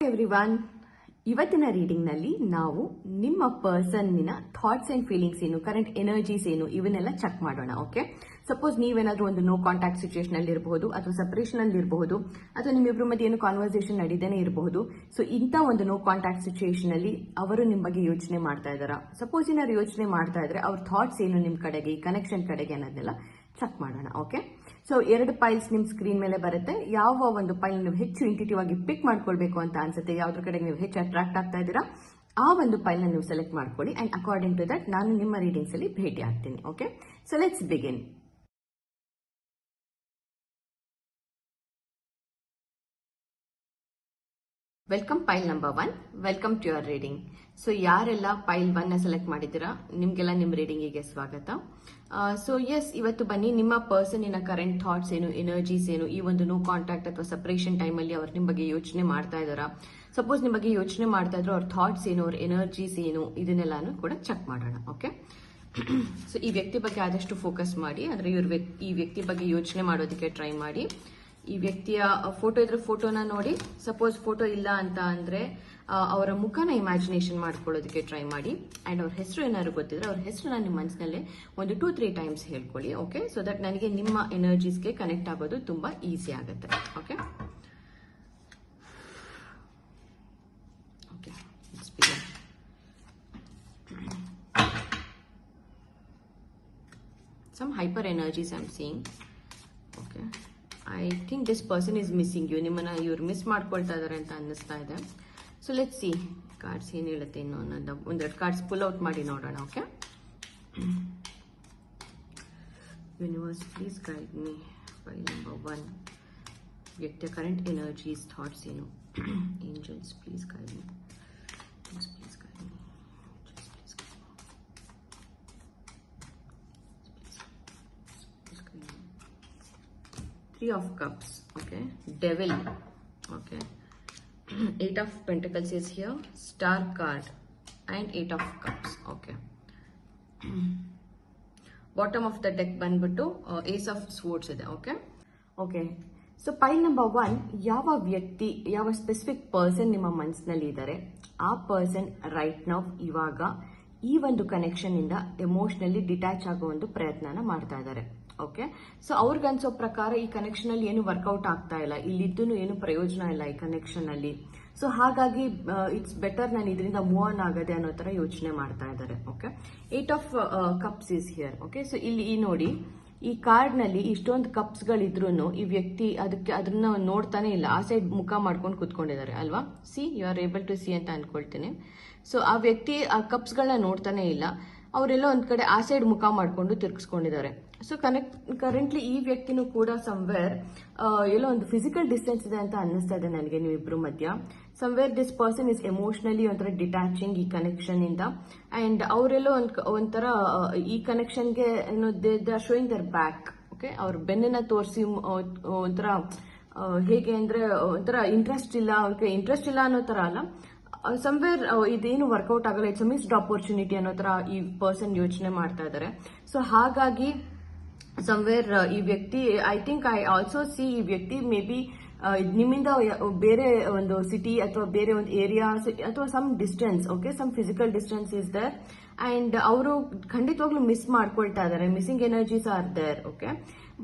Everyone, ಇವತ್ತಿನ reading ನಲ್ಲಿ ನಾವು ನಿಮ್ಮ ಪರ್ಸನ್ನಿನ ಥಾಟ್ಸ್ ಅಂಡ್ ಫೀಲಿಂಗ್ಸ್ ಏನು, ಕರೆಂಟ್ ಎನರ್ಜೀಸ್ ಏನು, ಇವನ್ನೆಲ್ಲ ಚೆಕ್ ಮಾಡೋಣ. ಓಕೆ, ಸಪೋಸ್ ನೀವೇನಾದ್ರೂ ಒಂದು ನೋ ಕಾಂಟ್ಯಾಕ್ಟ್ ಸಿಚುಯೇಷನ್ ಅಲ್ಲಿ ಇರಬಹುದು, ಅಥವಾ ಸಪರೇಷನ್ ಅಲ್ಲಿ ಇರಬಹುದು, ಅಥವಾ ನಿಮ್ಮಿಬ್ರು ಮಧ್ಯೆ ಏನು ಕಾನ್ವರ್ಸೇಷನ್ ನಡೀದೇನೆ ಇರಬಹುದು. ಸೊ ಇಂಥ ಒಂದು ನೋ ಕಾಂಟ್ಯಾಕ್ಟ್ ಸಿಚುಯೇಷನ್ ಅಲ್ಲಿ ಅವರು ನಿಮ್ ಬಗ್ಗೆ ಯೋಚನೆ ಮಾಡ್ತಾ ಇದಾರಾ? ಸಪೋಸ್ ಏನಾದ್ರು ಯೋಚನೆ ಮಾಡ್ತಾ ಇದ್ರೆ ಅವ್ರ ಥಾಟ್ಸ್ ಏನು ನಿಮ್ ಕಡೆಗೆ, ಈ ಕನೆಕ್ಷನ್ ಕಡೆಗೆ ಅನ್ನೋದನ್ನೆಲ್ಲ ಚೆಕ್ ಮಾಡೋಣ. ಓಕೆ, ಸೊ 2 ಫೈಲ್ಸ್ ನಿಮ್ ಸ್ಕ್ರೀನ್ ಮೇಲೆ ಬರುತ್ತೆ. ಯಾವ ಒಂದು ಫೈಲ್ ನೀವು ಹೆಚ್ಚು ಇಂಟಿಟಿವ್ ಆಗಿ ಪಿಕ್ ಮಾಡ್ಕೊಳ್ಬೇಕು ಅಂತ ಅನ್ಸುತ್ತೆ, ಯಾವ್ದ್ರ ಕಡೆಗೆ ನೀವು ಹೆಚ್ಚು ಅಟ್ರಾಕ್ಟ್ ಆಗ್ತಾ ಇದ್ದೀರಾ, ಆ ಒಂದು ಫೈಲ್ ನ ನೀವು ಸೆಲೆಕ್ಟ್ ಮಾಡ್ಕೊಳ್ಳಿ. ಅಂಡ್ ಅಕಾರ್ಡಿಂಗ್ ಟು ದಟ್ ನಾನು ನಿಮ್ಮ ರೀಡಿಂಗ್ಸ್ ಅಲ್ಲಿ ಭೇಟಿ ಆಗ್ತೀನಿ. Okay, so let's begin. Welcome pile number 1, welcome to your reading. So ಯಾರೆಲ್ಲ ಫೈಲ್ 1 ನ ಸೆಲೆಕ್ಟ್ ಮಾಡಿದ್ದೀರಾ, ನಿಮ್ಗೆಲ್ಲ ನಿಮ್ಮ ರೀಡಿಂಗಿಗೆ ಸ್ವಾಗತ. ಸೊ ಎಸ್, ಇವತ್ತು ಬನ್ನಿ ನಿಮ್ಮ ಪರ್ಸನಿನ ಕರೆಂಟ್ ಥಾಟ್ಸ್ ಏನು, ಎನರ್ಜೀಸ್ ಏನು, ಈ ಒಂದು ನೋ ಕಾಂಟ್ಯಾಕ್ಟ್ ಅಥವಾ ಸಪರೇಷನ್ ಟೈಮ್ ಅಲ್ಲಿ ಅವ್ರು ನಿಮ್ ಬಗ್ಗೆ ಯೋಚನೆ ಮಾಡ್ತಾ ಇದಾರಾ? ಸಪೋಸ್ ನಿಮ್ ಬಗ್ಗೆ ಯೋಚನೆ ಮಾಡ್ತಾ ಇದ್ರು, ಅವ್ರ ಥಾಟ್ಸ್ ಏನು, ಅವ್ರ ಎನರ್ಜೀಸ್ ಏನು, ಇದನ್ನೆಲ್ಲಾನು ಕೂಡ ಚೆಕ್ ಮಾಡೋಣ. ಓಕೆ, ಸೊ ಈ ವ್ಯಕ್ತಿ ಬಗ್ಗೆ ಆದಷ್ಟು ಫೋಕಸ್ ಮಾಡಿ, ಅಂದ್ರೆ ಈ ವ್ಯಕ್ತಿ ಬಗ್ಗೆ ಯೋಚನೆ ಮಾಡೋದಕ್ಕೆ ಟ್ರೈ ಮಾಡಿ. ಈ ವ್ಯಕ್ತಿಯ ಫೋಟೋ ಇದ್ರೆ ಫೋಟೋನ ನೋಡಿ. ಸಪೋಸ್ ಫೋಟೋ ಇಲ್ಲ ಅಂತ ಅಂದ್ರೆ ಅವರ ಮುಖನ ಇಮ್ಯಾಜಿನೇಷನ್ ಮಾಡ್ಕೊಳ್ಳೋದಕ್ಕೆ ಟ್ರೈ ಮಾಡಿ. ಅಂಡ್ ಅವ್ರ ಹೆಸರು ಏನಾದ್ರು ಗೊತ್ತಿದ್ರೆ ಅವ್ರ ಹೆಸರನ್ನ ನಿಮ್ಮ ಮನಸ್ಸಿನಲ್ಲೇ ಒಂದು 2-3 ಟೈಮ್ಸ್ ಹೇಳ್ಕೊಳ್ಳಿ. ಓಕೆ, ಸೊ ದಟ್ ನನಗೆ ನಿಮ್ಮ ಎನರ್ಜೀಸ್ಗೆ ಕನೆಕ್ಟ್ ಆಗೋದು ತುಂಬಾ ಈಸಿ ಆಗುತ್ತೆ. Okay, some hyper energies I'm seeing. Okay, I think this person is missing you. ನಿಮ್ಮನ್ನ ಇವ್ರು ಮಿಸ್ ಮಾಡ್ಕೊಳ್ತಾ ಇದಾರೆ ಅಂತ ಅನ್ನಿಸ್ತಾ ಇದೆ. ಸೊ ಲೆಟ್ಸ್ ಸಿ ಕಾರ್ಡ್ಸ್ ಏನ್ ಹೇಳುತ್ತೆ ಇನ್ನು ಅನ್ನೋದು. ಒಂದೆರಡು ಕಾರ್ಡ್ಸ್ ಪುಲ್ ಔಟ್ ಮಾಡಿ ನೋಡೋಣ. Okay, universe please guide me. File number 1, ವ್ಯಕ್ತಿಯ ಕರೆಂಟ್ ಎನರ್ಜೀಸ್, ಥಾಟ್ಸ್ ಏನು. Angels please guide me. Please guide me. 3 of cups. Okay, devil. Okay, 8 of pentacles is here, star card, and 8 of cups. Okay, bottom of the deck ಬಂದ್ಬಿಟ್ಟು ace of swords ಇದೆ. Okay, so file number 1, ಯಾವ ವ್ಯಕ್ತಿ, ಯಾವ specific person ನಿಮ್ಮ ಮನಸ್ಸಿನಲ್ಲಿ ಇದ್ದಾರೆ, ಆ person right now ಇವಾಗ ಈ ಒಂದು ಕನೆಕ್ಷನ್ ಇಂದ ಎಮೋಷನಲಿ ಡಿಟ್ಯಾಚ್ ಆಗೋ ಒಂದು ಪ್ರಯತ್ನನ ಮಾಡ್ತಾ ಇದ್ದಾರೆ. ಓಕೆ, ಸೊ ಅವ್ರಿಗನ್ಸೋ ಪ್ರಕಾರ ಈ ಕನೆಕ್ಷನ್ ಅಲ್ಲಿ ಏನು ವರ್ಕೌಟ್ ಆಗ್ತಾ ಇಲ್ಲ, ಇಲ್ಲಿದ್ದು ಏನು ಪ್ರಯೋಜನ ಇಲ್ಲ ಈ ಕನೆಕ್ಷನ್ ಅಲ್ಲಿ. ಸೊ ಹಾಗಾಗಿ ಇಟ್ಸ್ ಬೆಟರ್ ನಾನು ಇದರಿಂದ ಮೂವ್ ಆನ್ ಆಗದೆ ಅನ್ನೋ ತರ ಯೋಚನೆ ಮಾಡ್ತಾ ಇದ್ದಾರೆ. Okay, 8 of cups is here. Okay, so ಇಲ್ಲಿ ನೋಡಿ, ಈ ಕಾರ್ಡ್ ನಲ್ಲಿ ಇಷ್ಟೊಂದು ಕಪ್ಸ್ ಗಳಿದ್ರು ಈ ವ್ಯಕ್ತಿ ಅದನ್ನ ನೋಡ್ತಾನೆ ಇಲ್ಲ, ಆ ಸೈಡ್ ಮುಖ ಮಾಡ್ಕೊಂಡು ಕುತ್ಕೊಂಡಿದ್ದಾರೆ ಅಲ್ವಾ. See, you are able to see ಅಂತ ಅನ್ಕೊಳ್ತೀನಿ. ಸೊ ಆ ವ್ಯಕ್ತಿ ಆ ಕಪ್ಸ್ ಗಳನ್ನ ನೋಡ್ತಾನೆ ಇಲ್ಲ, ಅವರೆಲ್ಲ ಒಂದ್ ಕಡೆ ಆ ಸೈಡ್ ಮುಖ ಮಾಡ್ಕೊಂಡು ತಿರ್ಗಿಸ್ಕೊಂಡಿದ್ದಾರೆ. ಸೊ ಕರೆಂಟ್ಲಿ ಈ ವ್ಯಕ್ತಿನೂ ಕೂಡ ಸಮ್ವೇರ್ ಎಲ್ಲೋ ಒಂದು ಫಿಸಿಕಲ್ ಡಿಸ್ಟೆನ್ಸ್ ಇದೆ ಅಂತ ಅನ್ನಿಸ್ತಾ ಇದೆ ನನಗೆ ನೀವಿಬ್ರು ಮಧ್ಯ. Somewhere this person is emotionally ಒಂಥರ ಡಿಟ್ಯಾಚಿಂಗ್ ಈ ಕನೆಕ್ಷನ್ ಇಂದ. ಅಂಡ್ ಅವರೆಲ್ಲೋ ಒಂಥರ ಈ ಕನೆಕ್ಷನ್ಗೆ ಏನೋ they are showing their back. Okay, ಅವ್ರ ಬೆನ್ನನ್ನ ತೋರಿಸಿ ಒಂಥರ ಹೇಗೆ ಅಂದ್ರೆ ಒಂಥರ ಇಂಟ್ರೆಸ್ಟ್ ಇಲ್ಲ, ಅವ್ರಿಗೆ ಇಂಟ್ರೆಸ್ಟ್ ಇಲ್ಲ ಅನ್ನೋ ತರ ಅಲ್ಲ, ಸಮ್ವೇರ್ ಇದೇನು ವರ್ಕೌಟ್ ಆಗಲ್ಲ, ಇಟ್ಸ್ ಮಿಸ್ಡ್ ಆಪರ್ಚುನಿಟಿ ಅನ್ನೋ ತರ ಈ ಪರ್ಸನ್ ಯೋಚನೆ ಮಾಡ್ತಾ ಇದ್ದಾರೆ. ಸೊ ಹಾಗಾಗಿ ಸಮ್ವೇರ್ ಈ ವ್ಯಕ್ತಿ, I think I also C, ಈ ವ್ಯಕ್ತಿ ಮೇ ಬಿ ನಿಮ್ಮಿಂದ ಬೇರೆ ಒಂದು ಸಿಟಿ ಅಥವಾ ಬೇರೆ ಒಂದು ಏರಿಯಾ ಅಥವಾ some distance. Okay, some physical distance is there. And ಅವರು ಖಂಡಿತವಾಗ್ಲೂ ಮಿಸ್ ಮಾಡ್ಕೊಳ್ತಾ ಇದ್ದಾರೆ, missing energies are there. Okay,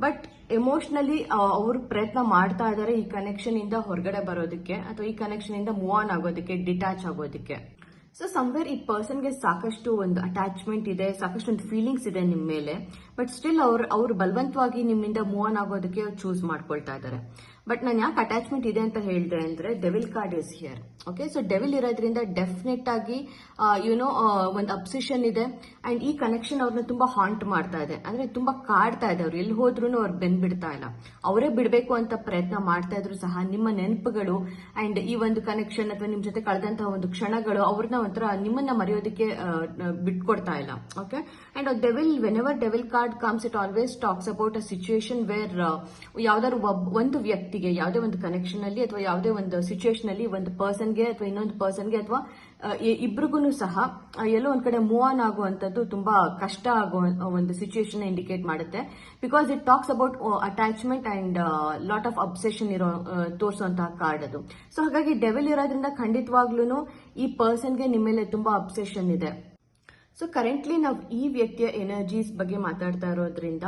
but emotionally ಅವರು ಪ್ರಯತ್ನ ಮಾಡ್ತಾ ಇದ್ದಾರೆ ಈ ಕನೆಕ್ಷನ್ ಇಂದ ಹೊರಗಡೆ ಬರೋದಕ್ಕೆ, ಅಥವಾ ಈ ಕನೆಕ್ಷನ್ ಇಂದ ಮೂವ್ ಆನ್ ಆಗೋದಕ್ಕೆ, ಡಿಟ್ಯಾಚ್ ಆಗೋದಕ್ಕೆ. ಸೊ ಸಮ್ವೇರ್ ಈ ಪರ್ಸನ್ಗೆ ಸಾಕಷ್ಟು ಒಂದು ಅಟ್ಯಾಚ್ಮೆಂಟ್ ಇದೆ, ಸಾಕಷ್ಟು ಒಂದು ಫೀಲಿಂಗ್ಸ್ ಇದೆ ನಿಮ್ಮ ಮೇಲೆ. ಬಟ್ ಸ್ಟಿಲ್ ಅವ್ರು ಬಲವಂತವಾಗಿ ನಿಮ್ಮಿಂದ ಮೂವ್ ಆನ್ ಆಗೋದಕ್ಕೆ ಚೂಸ್ ಮಾಡ್ಕೊಳ್ತಾ ಇದ್ದಾರೆ. ಬಟ್ ನಾನು ಯಾಕೆ ಅಟ್ಯಾಚ್ಮೆಂಟ್ ಇದೆ ಅಂತ ಹೇಳಿದ್ರೆ ಅಂದ್ರೆ devil card is here. Okay, so devil ಇರೋದ್ರಿಂದ ಡೆಫಿನೆಟ್ ಆಗಿ ಯುನೋ ಒಂದು ಅಬ್ಸೆಷನ್ ಇದೆ. ಅಂಡ್ ಈ ಕನೆಕ್ಷನ್ ಅವ್ರನ್ನ ತುಂಬಾ ಹಾಂಟ್ ಮಾಡ್ತಾ ಇದೆ, ಅಂದ್ರೆ ತುಂಬಾ ಕಾಡ್ತಾ ಇದೆ. ಅವ್ರು ಎಲ್ಲಿ ಹೋದ್ರು ಅವ್ರು ಬಿಡ್ತಾ ಇಲ್ಲ, ಅವರೇ ಬಿಡಬೇಕು ಅಂತ ಪ್ರಯತ್ನ ಮಾಡ್ತಾ ಇದ್ರು ಸಹ ನಿಮ್ಮ ನೆನಪುಗಳು ಅಂಡ್ ಈ ಒಂದು ಕನೆಕ್ಷನ್ ಅಥವಾ ನಿಮ್ ಜೊತೆ ಕಳೆದಂತಹ ಒಂದು ಕ್ಷಣಗಳು ಅವ್ರನ್ನ ಒಂಥರ ನಿಮ್ಮನ್ನ ಮರೆಯೋದಕ್ಕೆ ಬಿಟ್ಕೊಡ್ತಾ ಇಲ್ಲ. Okay, and devil, whenever devil card comes, it always talks about a situation where ಯಾವ್ದಾದ್ರು ಒಂದು ವ್ಯಕ್ತಿ ವ್ಯಕ್ತಿಗೆ ಯಾವುದೇ ಒಂದು ಕನೆಕ್ಷನ್ ಅಲ್ಲಿ ಅಥವಾ ಯಾವುದೇ ಒಂದು ಸಿಚುಯೇಷನ್ ಅಲ್ಲಿ ಒಂದು ಪರ್ಸನ್ಗೆ ಅಥವಾ ಇನ್ನೊಂದು ಪರ್ಸನ್ಗೆ ಅಥವಾ ಇಬ್ರಿಗೂ ಸಹ ಎಲ್ಲೋ ಒಂದ್ ಕಡೆ ಮೂವ್ ಆನ್ ಆಗುವಂತದ್ದು ತುಂಬಾ ಕಷ್ಟ ಆಗುವ ಒಂದು ಸಿಚುಯೇಷನ್ ಇಂಡಿಕೇಟ್ ಮಾಡುತ್ತೆ. Because it talks about attachment and lot of obsession ಇರೋ ತೋರಿಸುವಂತಹ ಕಾರ್ಡ್ ಅದು. ಸೊ ಹಾಗಾಗಿ ಡೆವಿಲ್ ಇರೋದ್ರಿಂದ ಖಂಡಿತವಾಗ್ಲೂ ಈ ಪರ್ಸನ್ಗೆ ನಿಮ್ಮ ಮೇಲೆ ತುಂಬಾ ಅಬ್ಸೆಷನ್ ಇದೆ. ಸೊ ಕರೆಂಟ್ಲಿ ನಾವು ಈ ವ್ಯಕ್ತಿಯ ಎನರ್ಜೀಸ್ ಬಗ್ಗೆ ಮಾತಾಡ್ತಾ ಇರೋದ್ರಿಂದ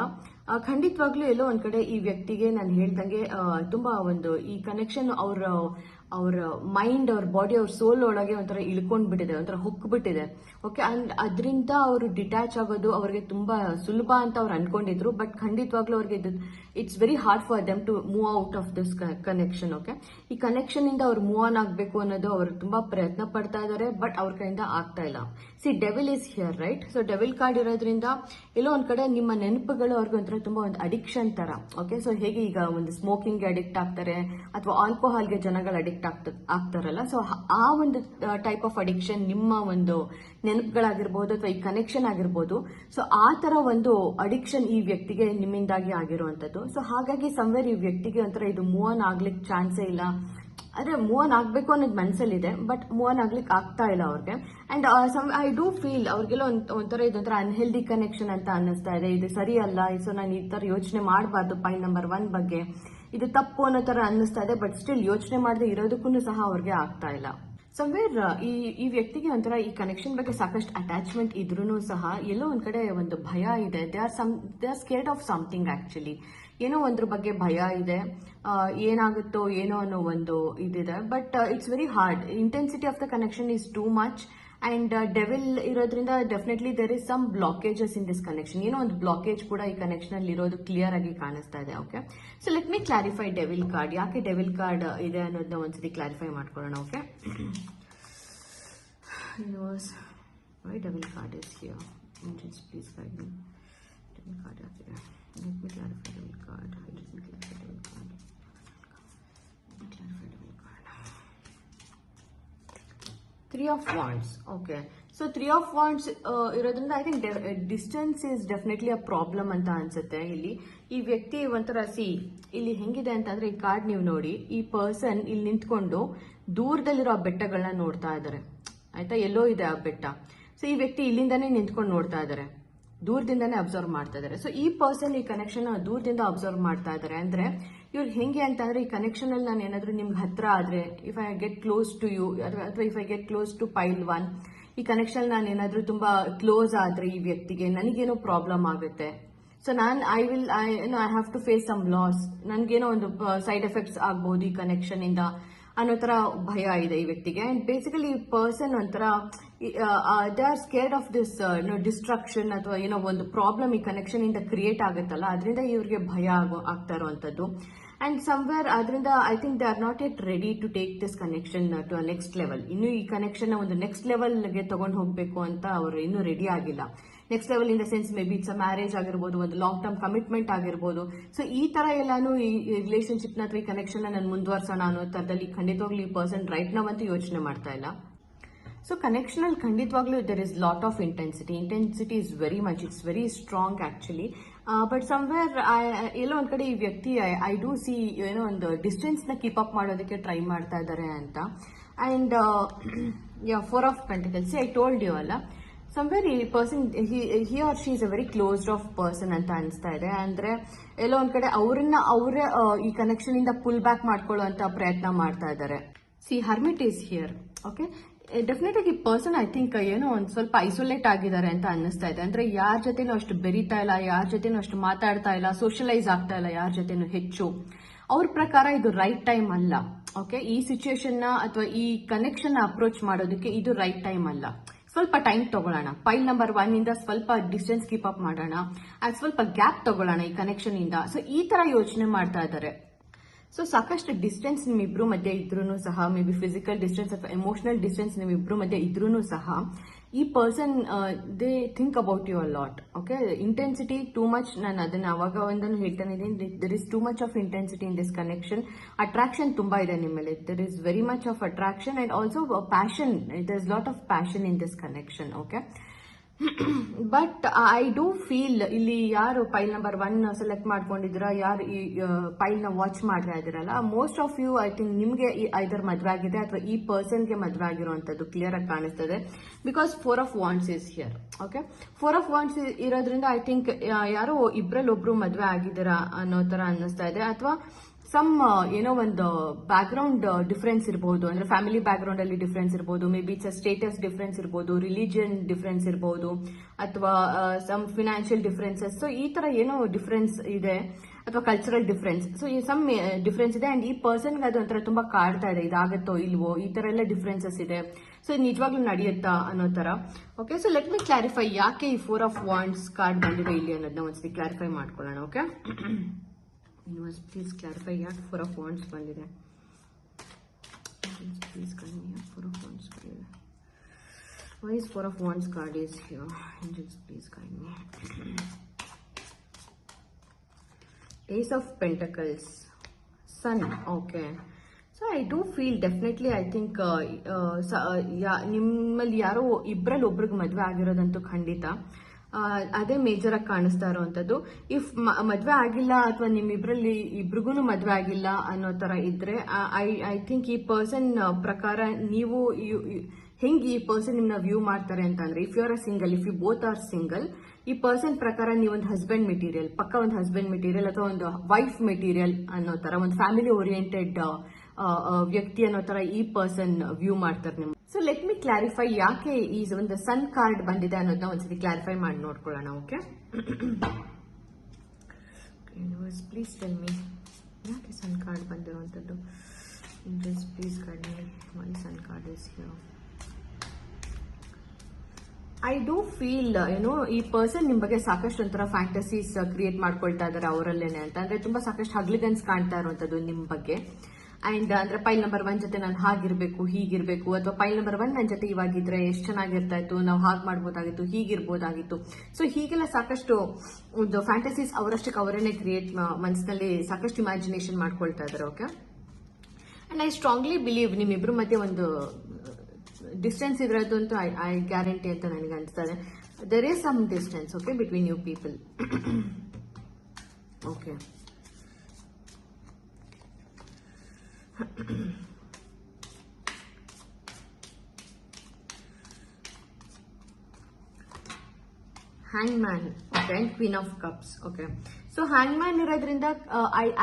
ಖಂಡಿತವಾಗ್ಲೂ ಎಲ್ಲೋ ಒಂದ್ ಕಡೆ ಈ ವ್ಯಕ್ತಿಗೆ ನಾನು ಹೇಳ್ದಂಗೆ ತುಂಬಾ ಒಂದು ಈ ಕನೆಕ್ಷನ್ ಅವ್ರ ಮೈಂಡ್, ಅವ್ರ ಬಾಡಿ, ಅವ್ರ ಸೋಲ್ ಒಳಗೆ ಒಂಥರ ಇಳ್ಕೊಂಡ್ಬಿಟ್ಟಿದೆ, ಒಂಥರ ಹೊಕ್ಬಿಟ್ಟಿದೆ. ಓಕೆ, ಅಂಡ್ ಅದರಿಂದ ಅವರು ಡಿಟ್ಯಾಚ್ ಆಗೋದು ಅವ್ರಿಗೆ ತುಂಬಾ ಸುಲಭ ಅಂತ ಅವ್ರು ಅನ್ಕೊಂಡಿದ್ರು. ಬಟ್ ಖಂಡಿತವಾಗ್ಲೂ ಅವ್ರಿಗೆ it's very hard for them to move out of this connection. Okay, ಈ ಕನೆಕ್ಷನ್ ಇಂದ ಅವ್ರು ಮೂವ್ ಆನ್ ಆಗ್ಬೇಕು ಅನ್ನೋದು ಅವರು ತುಂಬಾ ಪ್ರಯತ್ನ ಪಡ್ತಾ ಇದಾರೆ, ಬಟ್ ಅವ್ರ ಕೈಯಿಂದ ಆಗ್ತಾ ಇಲ್ಲ. C devil is here, right? So devil card ಇರೋದ್ರಿಂದ ಎಲ್ಲೋ ಒಂದ್ ಕಡೆ ನಿಮ್ಮ ನೆನಪುಗಳು ಅವ್ರಿಗೆ ಒಂಥರ ತುಂಬಾ ಒಂದು ಅಡಿಕ್ಷನ್ ತರ. ಓಕೆ, ಸೊ ಹೇಗೆ ಈಗ ಒಂದು ಸ್ಮೋಕಿಂಗ್ ಅಡಿಕ್ಟ್ ಆಗ್ತಾರೆ ಅಥವಾ ಆಲ್ಕೋಹಾಲ್ಗೆ ಜನಗಳು ಅಡಿಕ್ಟ್ ಆಗ್ತಾರಲ್ಲ, ಸೊ ಆ ಒಂದು ಟೈಪ್ ಆಫ್ ಅಡಿಕ್ಷನ್ ನಿಮ್ಮ ಒಂದು ನೆನಪುಗಳಾಗಿರ್ಬೋದು ಅಥವಾ ಈ ಕನೆಕ್ಷನ್ ಆಗಿರ್ಬೋದು. ಸೊ ಆ ತರ ಒಂದು ಅಡಿಕ್ಷನ್ ಈ ವ್ಯಕ್ತಿಗೆ ನಿಮ್ಮಿಂದಾಗಿ ಆಗಿರುವಂತದ್ದು. ಸೊ ಹಾಗಾಗಿ ಸಂವೇರ್ ಈ ವ್ಯಕ್ತಿಗೆ ಒಂಥರ ಇದು ಮೂವ್ ಆನ್ ಆಗ್ಲಿಕ್ಕೆ ಚಾನ್ಸೇ ಇಲ್ಲ. ಅದೇ ಮೂವ್ ಆನ್ ಆಗ್ಬೇಕು ಅನ್ನೋದು ಮನಸ್ಸಲ್ಲಿದೆ, ಬಟ್ ಮೂವ್ ಆನ್ ಆಗ್ಲಿಕ್ಕೆ ಆಗ್ತಾ ಇಲ್ಲ ಅವ್ರಿಗೆ. ಅಂಡ್ ಐ ಡೂ ಫೀಲ್ ಅವ್ರಿಗೆಲ್ಲ ಒಂಥರ ಇದೊಂಥರ ಅನ್ಹೆಲ್ದಿ ಕನೆಕ್ಷನ್ ಅಂತ ಅನ್ನಿಸ್ತಾ ಇದೆ. ಇದು ಸರಿ ಅಲ್ಲ, ಸೊ ನಾನು ಈ ತರ ಯೋಚನೆ ಮಾಡಬಾರ್ದು ಪಾಯಿಂಟ್ ನಂಬರ್ 1 ಬಗ್ಗೆ, ಇದು ತಪ್ಪು ಅನ್ನೋ ತರ ಅನ್ನಿಸ್ತಾ ಇದೆ. ಬಟ್ ಸ್ಟಿಲ್ ಯೋಚನೆ ಮಾಡದೆ ಇರೋದಕ್ಕೂ ಸಹ ಅವ್ರಿಗೆ ಆಗ್ತಾ ಇಲ್ಲ. ಸಂವೇರ್ ಈ ವ್ಯಕ್ತಿಗೆ ಒಂಥರ ಈ ಕನೆಕ್ಷನ್ ಬಗ್ಗೆ ಸಾಕಷ್ಟು ಅಟ್ಯಾಚ್ಮೆಂಟ್ ಇದ್ರೂ ಸಹ ಎಲ್ಲೋ ಒಂದ್ ಕಡೆ ಒಂದು ಭಯ ಇದೆ. They are scared of something. Actually ಏನೋ ಒಂದ್ರ ಬಗ್ಗೆ ಭಯ ಇದೆ, ಏನಾಗುತ್ತೋ ಏನೋ ಅನ್ನೋ ಒಂದು ಇದಿದೆ. But it's very hard. Intensity of the connection is too much. And devil ಇರೋದ್ರಿಂದ definitely there is some blockages in this connection. ಏನೋ ಒಂದು ಬ್ಲಾಕೇಜ್ ಕೂಡ ಈ ಕನೆಕ್ಷನ್ ಅಲ್ಲಿ ಇರೋದು ಕ್ಲಿಯರ್ ಆಗಿ ಕಾಣಿಸ್ತಾ ಇದೆ. Okay, so let me clarify devil card. ಯಾಕೆ ಡೆವಿಲ್ ಕಾರ್ಡ್ ಇದೆ ಅನ್ನೋದನ್ನ ಒಂದ್ಸತಿ ಕ್ಲಾರಿಫೈ ಮಾಡ್ಕೊಳ್ಳೋಣ. Okay, why devil card is here? Angels, please guide me. Devil card ಯಾಕಿದೆ? Let me clarify devil card. I didn't clarify devil card. Let me clarify devil card. 3 of Wands. Okay. So 3 of Wands ಇರೋದ್ರಿಂದ I think distance is definitely a problem ಅಂತ ಅನ್ಸುತ್ತೆ. ಇಲ್ಲಿ ಈ ವ್ಯಕ್ತಿ ಒಂಥರ ಇಲ್ಲಿ ಹೆಂಗಿದೆ ಅಂತಂದ್ರೆ, ಈ ಕಾರ್ಡ್ ನೀವು ನೋಡಿ, ಈ ಪರ್ಸನ್ ಇಲ್ಲಿ ನಿಂತ್ಕೊಂಡು ದೂರದಲ್ಲಿರೋ ಆ ಬೆಟ್ಟಗಳನ್ನ ನೋಡ್ತಾ ಇದ್ದಾರೆ. ಆಯ್ತಾ, ಎಲ್ಲೋ ಇದೆ ಆ ಬೆಟ್ಟ. ಸೊ ಈ ವ್ಯಕ್ತಿ ಇಲ್ಲಿಂದಾನೇ ನಿಂತ್ಕೊಂಡು ನೋಡ್ತಾ ಇದ್ದಾರೆ, ದೂರದಿಂದಾನೇ ಅಬ್ಸರ್ವ್ ಮಾಡ್ತಾ ಇದ್ದಾರೆ. ಸೊ ಈ ಪರ್ಸನ್ ಈ ಕನೆಕ್ಷನ್ ದೂರದಿಂದ ಅಬ್ಸರ್ವ್ ಮಾಡ್ತಾ ಇದ್ದಾರೆ. ಅಂದ್ರೆ ಇವ್ರು ಹೆಂಗೆ ಅಂತಂದ್ರೆ, ಈ ಕನೆಕ್ಷನ್ ಅಲ್ಲಿ ನಾನು ಏನಾದ್ರು ನಿಮ್ಗೆ ಹತ್ರ ಆದ್ರೆ, if I get close to you ಅಥವಾ if I get close to pile 1, ಈ ಕನೆಕ್ಷನ್ ನಾನು ಏನಾದ್ರು ತುಂಬಾ ಕ್ಲೋಸ್ ಆದ್ರೆ ಈ ವ್ಯಕ್ತಿಗೆ ನನಗೇನೋ ಪ್ರಾಬ್ಲಮ್ ಆಗುತ್ತೆ. So I have to face some loss, ನನ್ಗೇನೋ ಒಂದು ಸೈಡ್ ಎಫೆಕ್ಟ್ಸ್ ಆಗ್ಬಹುದು ಈ ಕನೆಕ್ಷನ್ ಇಂದ ಅನ್ನೋ ತರ ಭಯ ಇದೆ ಈ ವ್ಯಕ್ತಿಗೆ. ಅಂಡ್ ಬೇಸಿಕಲಿ ಈ ಪರ್ಸನ್ ಒಂಥರ they are scared of this destruction ಅಥವಾ ಏನೋ ಒಂದು ಪ್ರಾಬ್ಲಮ್ ಈ ಕನೆಕ್ಷನ್ ಇಂದ ಕ್ರಿಯೇಟ್ ಆಗುತ್ತಲ್ಲ, ಅದರಿಂದ ಇವ್ರಿಗೆ ಭಯ ಆಗ್ತಾ ಇರುವಂತದ್ದು. ಅಂಡ್ ಸಮ್ವೇರ್ ಅದರಿಂದ I think they are not yet ready to take this connection to a next level. ಇನ್ನು ಈ ಕನೆಕ್ಷನ್ ಒಂದು ನೆಕ್ಸ್ಟ್ ಲೆವೆಲ್ಗೆ ತಗೊಂಡು ಹೋಗ್ಬೇಕು ಅಂತ ಅವರು ಇನ್ನೂ ರೆಡಿ ಆಗಿಲ್ಲ. Next level in the sense may be it's a marriage ಆಗಿರ್ಬೋದು, ಒಂದು ಲಾಂಗ್ ಟರ್ಮ್ ಕಮಿಟ್ಮೆಂಟ್ ಆಗಿರ್ಬೋದು. ಸೊ ಈ ತರ ಎಲ್ಲಾನು ಈ ರಿಲೇಶನ್ಶಿಪ್ ನ ಅಥವಾ ಈ ಕನೆಕ್ಷನ್ ನಾನು ಮುಂದುವರ್ಸೋಣ ಅನ್ನೋ ತರದಲ್ಲಿ ಖಂಡಿತವಾಗ್ಲೂ ಈ ಪರ್ಸನ್ ರೈಟ್ ನಾವಂತೂ ಯೋಚನೆ ಮಾಡ್ತಾ ಇಲ್ಲ. ಸೊ ಕನೆಕ್ಷನ್ ಅಲ್ಲಿ ಖಂಡಿತವಾಗ್ಲೂ there is lot of intensity is very much, it's very strong actually. But somewhere ಎಲ್ಲೋ ಒಂದ್ ಕಡೆ ಈ ವ್ಯಕ್ತಿ ಐ ಡೂ ಸಿ ಏನೋ ಒಂದು ಡಿಸ್ಟೆನ್ಸ್ ನ ಕೀಪ್ ಅಪ್ ಮಾಡೋದಕ್ಕೆ ಟ್ರೈ ಮಾಡ್ತಾ ಇದ್ದಾರೆ ಅಂತ. And 4 of Pentacles, I told you ಅಲ್ಲ, ಸಮ್ವೇರ್ ಈ person he or she is a very closed off person ಅಂತ ಅನಿಸ್ತಾ ಇದೆ. ಅಂದ್ರೆ ಎಲ್ಲೋ ಒಂದ್ ಕಡೆ ಅವರೇ ಈ ಕನೆಕ್ಷನ್ ಇಂದ ಪುಲ್ ಬ್ಯಾಕ್ ಮಾಡ್ಕೊಳ್ಳೋ ಅಂತ ಪ್ರಯತ್ನ ಮಾಡ್ತಾ ಇದ್ದಾರೆ. Hermit is here. Okay, definite ಆಗಿ ಪರ್ಸನ್ ಐ ಥಿಂಕ್ ಏನೋ ಒಂದ್ ಸ್ವಲ್ಪ ಐಸೋಲೇಟ್ ಆಗಿದ್ದಾರೆ ಅಂತ ಅನ್ನಿಸ್ತಾ ಇದೆ. ಅಂದ್ರೆ ಯಾರ ಜೊತೆನೂ ಅಷ್ಟು ಬೆರೀತಾ ಇಲ್ಲ, ಯಾರ ಜೊತೆನೂ ಅಷ್ಟು ಮಾತಾಡ್ತಾ ಇಲ್ಲ, ಸೋಷಿಯಲೈಸ್ ಆಗ್ತಾ ಇಲ್ಲ ಯಾರ ಜೊತೆನೂ ಹೆಚ್ಚು. ಅವ್ರ ಪ್ರಕಾರ ಇದು ರೈಟ್ ಟೈಮ್ ಅಲ್ಲ. ಓಕೆ, ಈ ಸಿಚುಯೇಷನ್ ನ ಅಥವಾ ಈ ಕನೆಕ್ಷನ್ ಅಪ್ರೋಚ್ ಮಾಡೋದಕ್ಕೆ ಇದು ರೈಟ್ ಟೈಮ್ ಅಲ್ಲ. ಸ್ವಲ್ಪ ಟೈಮ್ ತಗೊಳ್ಳೋಣ, ಪೈಲ್ ನಂಬರ್ 1 ಇಂದ ಸ್ವಲ್ಪ ಡಿಸ್ಟೆನ್ಸ್ ಕೀಪ್ ಅಪ್ ಮಾಡೋಣ, ಅದು ಸ್ವಲ್ಪ ಗ್ಯಾಪ್ ತಗೊಳ್ಳೋಣ ಈ ಕನೆಕ್ಷನ್ ಇಂದ. ಸೊ ಈ ತರ ಯೋಚನೆ ಮಾಡ್ತಾ ಇದ್ದಾರೆ. ಸೊ ಸಾಕಷ್ಟು ಡಿಸ್ಟೆನ್ಸ್ ನಿಮ್ಮಿಬ್ರು ಮಧ್ಯೆ ಇದ್ರೂ ಸಹ, ಮೇ ಬಿ ಫಿಸಿಕಲ್ ಡಿಸ್ಟೆನ್ಸ್ ಅಥವಾ ಎಮೋಷನಲ್ ಡಿಸ್ಟೆನ್ಸ್ ನಿಮ್ಮಿಬ್ರು ಮಧ್ಯೆ ಇದ್ರೂ ಸಹ, ಈ person they think about you a lot. Okay, intensity too much. ನಾನು ಅದನ್ನ ಅವಾಗ ಒಂದನ್ನು ಹೇಳ್ತಾನೆ ಇದ್ದೀನಿ, there is too much of intensity in this connection. Attraction ತುಂಬಾ ಇದೆ ನಿಮ್ಮ ಮೇಲೆ, there is very much of attraction and also passion. There is lot of passion in this connection. Okay, but I do feel ಇಲ್ಲಿ ಯಾರು ಪೈಲ್ number 1 select ಮಾಡ್ಕೊಂಡಿದ್ದೀರಾ, ಯಾರು ಈ ಪೈಲ್ ನ ವಾಚ್ ಮಾಡ್ತಾ ಇದ್ದೀರಲ್ಲ, most of you I think ನಿಮ್ಗೆ ಐದರ್ ಮದ್ವೆ ಆಗಿದೆ ಅಥವಾ ಈ ಪರ್ಸನ್ಗೆ ಮದ್ವೆ ಆಗಿರುವಂತದ್ದು ಕ್ಲಿಯರ್ ಆಗಿ ಕಾಣಿಸ್ತದೆ. Because 4 of wands is here. Okay, 4 of wands ಇರೋದ್ರಿಂದ ಐ ಥಿಂಕ್ ಯಾರೋ ಇಬ್ರಲ್ಲಿ ಒಬ್ರು ಮದ್ವೆ ಆಗಿದ್ದೀರಾ ಅನ್ನೋ ತರ ಅನ್ನಿಸ್ತಾ ಇದೆ. ಅಥವಾ ಸಮ್ ಏನೋ ಒಂದು ಬ್ಯಾಕ್ ಗ್ರೌಂಡ್ ಡಿಫ್ರೆನ್ಸ್ ಇರಬಹುದು, ಅಂದ್ರೆ ಫ್ಯಾಮಿಲಿ ಬ್ಯಾಕ್ ಗ್ರೌಂಡ್ ಅಲ್ಲಿ ಡಿಫ್ರೆನ್ಸ್ ಇರಬಹುದು, may be it's status difference ಇರಬಹುದು, ರಿಲಿಜಿಯನ್ ಡಿಫ್ರೆನ್ಸ್ ಇರಬಹುದು, ಅಥವಾ ಸಮ್ ಫಿನಾನ್ಷಿಯಲ್ ಡಿಫ್ರೆನ್ಸಸ್. ಸೊ ಈ ತರ ಏನೋ ಡಿಫ್ರೆನ್ಸ್ ಇದೆ, ಅಥವಾ ಕಲ್ಚರಲ್ ಡಿಫ್ರೆನ್ಸ್. ಸೊ ಈ ಸಮ್ ಡಿಫ್ರೆನ್ಸ್ ಇದೆ ಅಂಡ್ ಈ ಪರ್ಸನ್ಗೆ ಅದು ಒಂಥರ ತುಂಬಾ ಕಾಡ್ತಾ ಇದೆ, ಇದಾಗತ್ತೋ ಇಲ್ವೋ, ಈ ತರ ಎಲ್ಲ ಡಿಫ್ರೆನ್ಸಸ್ ಇದೆ. ಸೊ ನಿಜವಾಗ್ಲೂ ನಡೆಯುತ್ತಾ ಅನ್ನೋ ತರ. Okay, so let me clarify ಯಾಕೆ ಈ 4 ಆಫ್ ವಾಂಡ್ಸ್ ಕಾರ್ಡ್ ಬಂದಿದೆ ಇಲ್ಲಿ ಅನ್ನೋದನ್ನ ಒಂದ್ಸತಿ ಕ್ಲಾರಿಫೈ ಮಾಡ್ಕೊಳ್ಳೋಣ. ಓಕೆ, ಯೂನಿವರ್ಸ್ ಪ್ಲೀಸ್ ಕ್ಲಾರಿಫೈ ಯಾಕೆ 4 ಆಫ್ ವಾಂಡ್ಸ್ ಬಂದಿದೆ. ಪ್ಲೀಸ್ ಕನ್ನಿ, 4 ಆಫ್ ವಾಂಡ್ಸ್ ಬಂದಿದೆ. Why is 4 of Wands card is here? Angels, please guide me. Ace of Pentacles, Sun. Okay. So I do feel definitely, I think ನಿಮ್ಮಲ್ಲಿ ಯಾರೋ ಇಬ್ಬರಲ್ಲಿ ಒಬ್ರಿಗೆ ಮದುವೆ ಆಗಿರೋದಂತೂ ಖಂಡಿತ. ಅದೇ ಮೇಜರ್ ಆಗಿ ಕಾಣಿಸ್ತಾ ಇರುವಂತದ್ದು. ಇಫ್ ಮದ್ವೆ ಆಗಿಲ್ಲ ಅಥವಾ ನಿಮ್ಮಿಬ್ರಲ್ಲಿ ಇಬ್ರಿಗೂ ಮದ್ವೆ ಆಗಿಲ್ಲ ಅನ್ನೋ ತರ ಇದ್ರೆ ಐ ಥಿಂಕ್ ಈ ಪರ್ಸನ್ ಪ್ರಕಾರ ನೀವು ಹೆಂಗೆ ಈ ಪರ್ಸನ್ ನಿಮ್ನ ವ್ಯೂ ಮಾಡ್ತಾರೆ ಅಂತಂದ್ರೆ, if you are a single, if you both are single, ಈ ಪರ್ಸನ್ ಪ್ರಕಾರ ನೀವೊಂದು ಹಸ್ಬೆಂಡ್ ಮೆಟೀರಿಯಲ್, ಪಕ್ಕ ಒಂದು ಹಸ್ಬೆಂಡ್ ಮೆಟೀರಿಯಲ್ ಅಥವಾ ಒಂದು ವೈಫ್ ಮೆಟೀರಿಯಲ್ ಅನ್ನೋ ತರ, ಒಂದು ಫ್ಯಾಮಿಲಿ ಓರಿಯೆಂಟೆಡ್ ವ್ಯಕ್ತಿ ಅನ್ನೋ ತರ ಈ ಪರ್ಸನ್ ವ್ಯೂ ಮಾಡ್ತಾರೆ ನಿಮ್ಗೆ. ಸೊ ಲೆಟ್ ಮಿ ಕ್ಲಾರಿಫೈ ಯಾಕೆ ಈ ಒಂದು ಸನ್ ಕಾರ್ಡ್ ಬಂದಿದೆ ಅನ್ನೋದನ್ನ ಒಂದ್ಸತಿ ಕ್ಲಾರಿಫೈ ಮಾಡಿ ನೋಡ್ಕೊಳ್ಳೋಣ. ಓಕೆ, ಪ್ಲೀಸ್ ಟೆಲ್ ಮಿ ಯಾಕೆ ಸನ್ ಕಾರ್ಡ್ ಬಂದಿರುವಂತದ್ದು. Please guide me why sun card is here. I do feel ಈ ಪರ್ಸನ್ ನಿಮ್ ಬಗ್ಗೆ ಸಾಕಷ್ಟು ಒಂಥರ ಫ್ಯಾಂಟಸೀಸ್ ಕ್ರಿಯೇಟ್ ಮಾಡ್ಕೊಳ್ತಾ ಇದಾರೆ ಅವರಲ್ಲೇನೆ ಅಂತ. ಅಂದ್ರೆ ತುಂಬಾ ಸಾಕಷ್ಟು ಹಗ್ಲಿಗನ್ಸ್ ಕಾಣ್ತಾ ಇರುವಂತದ್ದು ನಿಮ್ ಬಗ್ಗೆ. ಅಂಡ್ ಅಂದ್ರೆ ಪೈಲ್ ನಂಬರ್ 1 ಜೊತೆ ನಾನು ಹಾಗಿರ್ಬೇಕು, ಹೀಗಿರ್ಬೇಕು, ಅಥವಾ ಪೈಲ್ ನಂಬರ್ 1 ನನ್ನ ಜೊತೆ ಇವಾಗಿದ್ರೆ ಎಷ್ಟು ಚೆನ್ನಾಗಿರ್ತಾ ಇತ್ತು, ನಾವು ಹಾಗೆ ಮಾಡ್ಬೋದಾಗಿತ್ತು, ಹೀಗಿರ್ಬೋದಾಗಿತ್ತು. ಸೊ ಹೀಗೆಲ್ಲ ಸಾಕಷ್ಟು ಒಂದು ಫ್ಯಾಂಟಸೀಸ್ ಅವರಷ್ಟಕ್ಕೆ ಅವರನ್ನೇ ಕ್ರಿಯೇಟ್ ಮನಸ್ಸಿನಲ್ಲಿ ಸಾಕಷ್ಟು ಇಮ್ಯಾಜಿನೇಷನ್ ಮಾಡ್ಕೊಳ್ತಾ ಇದಾರೆ. Okay, and I strongly believe ನಿಮ್ಮಿಬ್ರು ಮಧ್ಯೆ ಒಂದು ಡಿಸ್ಟೆನ್ಸ್ ಇದ್ರದ್ದು ಅಂತೂ ಐ ಗ್ಯಾರಂಟಿ ಅಂತ ನನಗೆ ಅನಿಸ್ತದೆ. There is some distance, okay, between you people. Okay, hang man, okay, queen of cups. Okay, so hang man ಇರೋದ್ರಿಂದ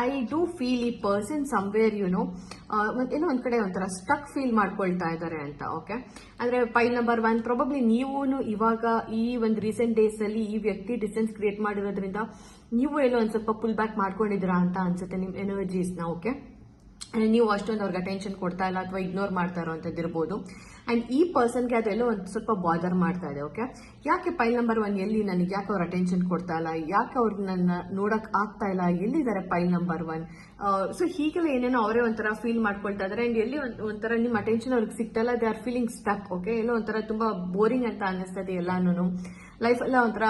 ಐ ಡೂ ಫೀಲ್ ಈ ಪರ್ಸನ್ ಸಮ್ವೇರ್ ಏನೋ ಒಂದ್ ಕಡೆ ಒಂಥರ ಸ್ಟಕ್ ಫೀಲ್ ಮಾಡ್ಕೊಳ್ತಾ ಇದ್ದಾರೆ ಅಂತ. ಓಕೆ, ಅಂದ್ರೆ ಪೈಲ್ ನಂಬರ್ 1 ಪ್ರಾಬಬ್ಲಿ ನೀವು ಇವಾಗ ಈ ಒಂದು ರೀಸೆಂಟ್ ಡೇಸ್ ಅಲ್ಲಿ ಈ ವ್ಯಕ್ತಿ ಡಿಸ್ಟೆನ್ಸ್ ಕ್ರಿಯೇಟ್ ಮಾಡಿರೋದ್ರಿಂದ ನೀವು ಏನೋ ಒಂದ್ ಸ್ವಲ್ಪ ಪುಲ್ ಬ್ಯಾಕ್ ಮಾಡ್ಕೊಂಡಿದ್ದೀರಾ ಅಂತ ಅನ್ಸುತ್ತೆ ನಿಮ್ ಎನರ್ಜೀಸ್ ನ. ಓಕೆ, ನೀವು ಅಷ್ಟೊಂದು ಅವ್ರಿಗೆ ಅಟೆನ್ಷನ್ ಕೊಡ್ತಾ ಇಲ್ಲ ಅಥವಾ ಇಗ್ನೋರ್ ಮಾಡ್ತಾ ಇರೋಂಥದ್ದು ಇರ್ಬೋದು. ಅಂಡ್ ಈ ಪರ್ಸನ್ಗೆ ಅದೆಲ್ಲೋ ಒಂದು ಸ್ವಲ್ಪ ಬಾದರ್ ಮಾಡ್ತಾ ಇದೆ. ಓಕೆ, ಯಾಕೆ ಪೈಲ್ ನಂಬರ್ 1 ಎಲ್ಲಿ ನನಗೆ ಯಾಕೆ ಅವ್ರು ಅಟೆನ್ಷನ್ ಕೊಡ್ತಾ ಇಲ್ಲ, ಯಾಕೆ ಅವ್ರಿಗೆ ನನ್ನ ನೋಡಕ್ ಆಗ್ತಾ ಇಲ್ಲ, ಎಲ್ಲಿದ್ದಾರೆ ಪೈಲ್ ನಂಬರ್ 1. ಸೊ ಹೀಗೆಲ್ಲ ಏನೇನೋ ಅವರೇ ಒಂಥರ ಫೀಲ್ ಮಾಡ್ಕೊಳ್ತಾ ಇದಾರೆ. ಅಂಡ್ ಎಲ್ಲಿ ಒಂಥರ ನಿಮ್ಮ ಅಟೆನ್ಷನ್ ಅವ್ರಿಗೆ ಸಿಗ್ತಲ್ಲ, they are feeling stuck. Okay, ಎಲ್ಲೋ ಒಂಥರ ತುಂಬಾ ಬೋರಿಂಗ್ ಅಂತ ಅನ್ನಿಸ್ತದೆ ಎಲ್ಲಾನು. ಲೈಫ್ ಎಲ್ಲ ಒಂಥರ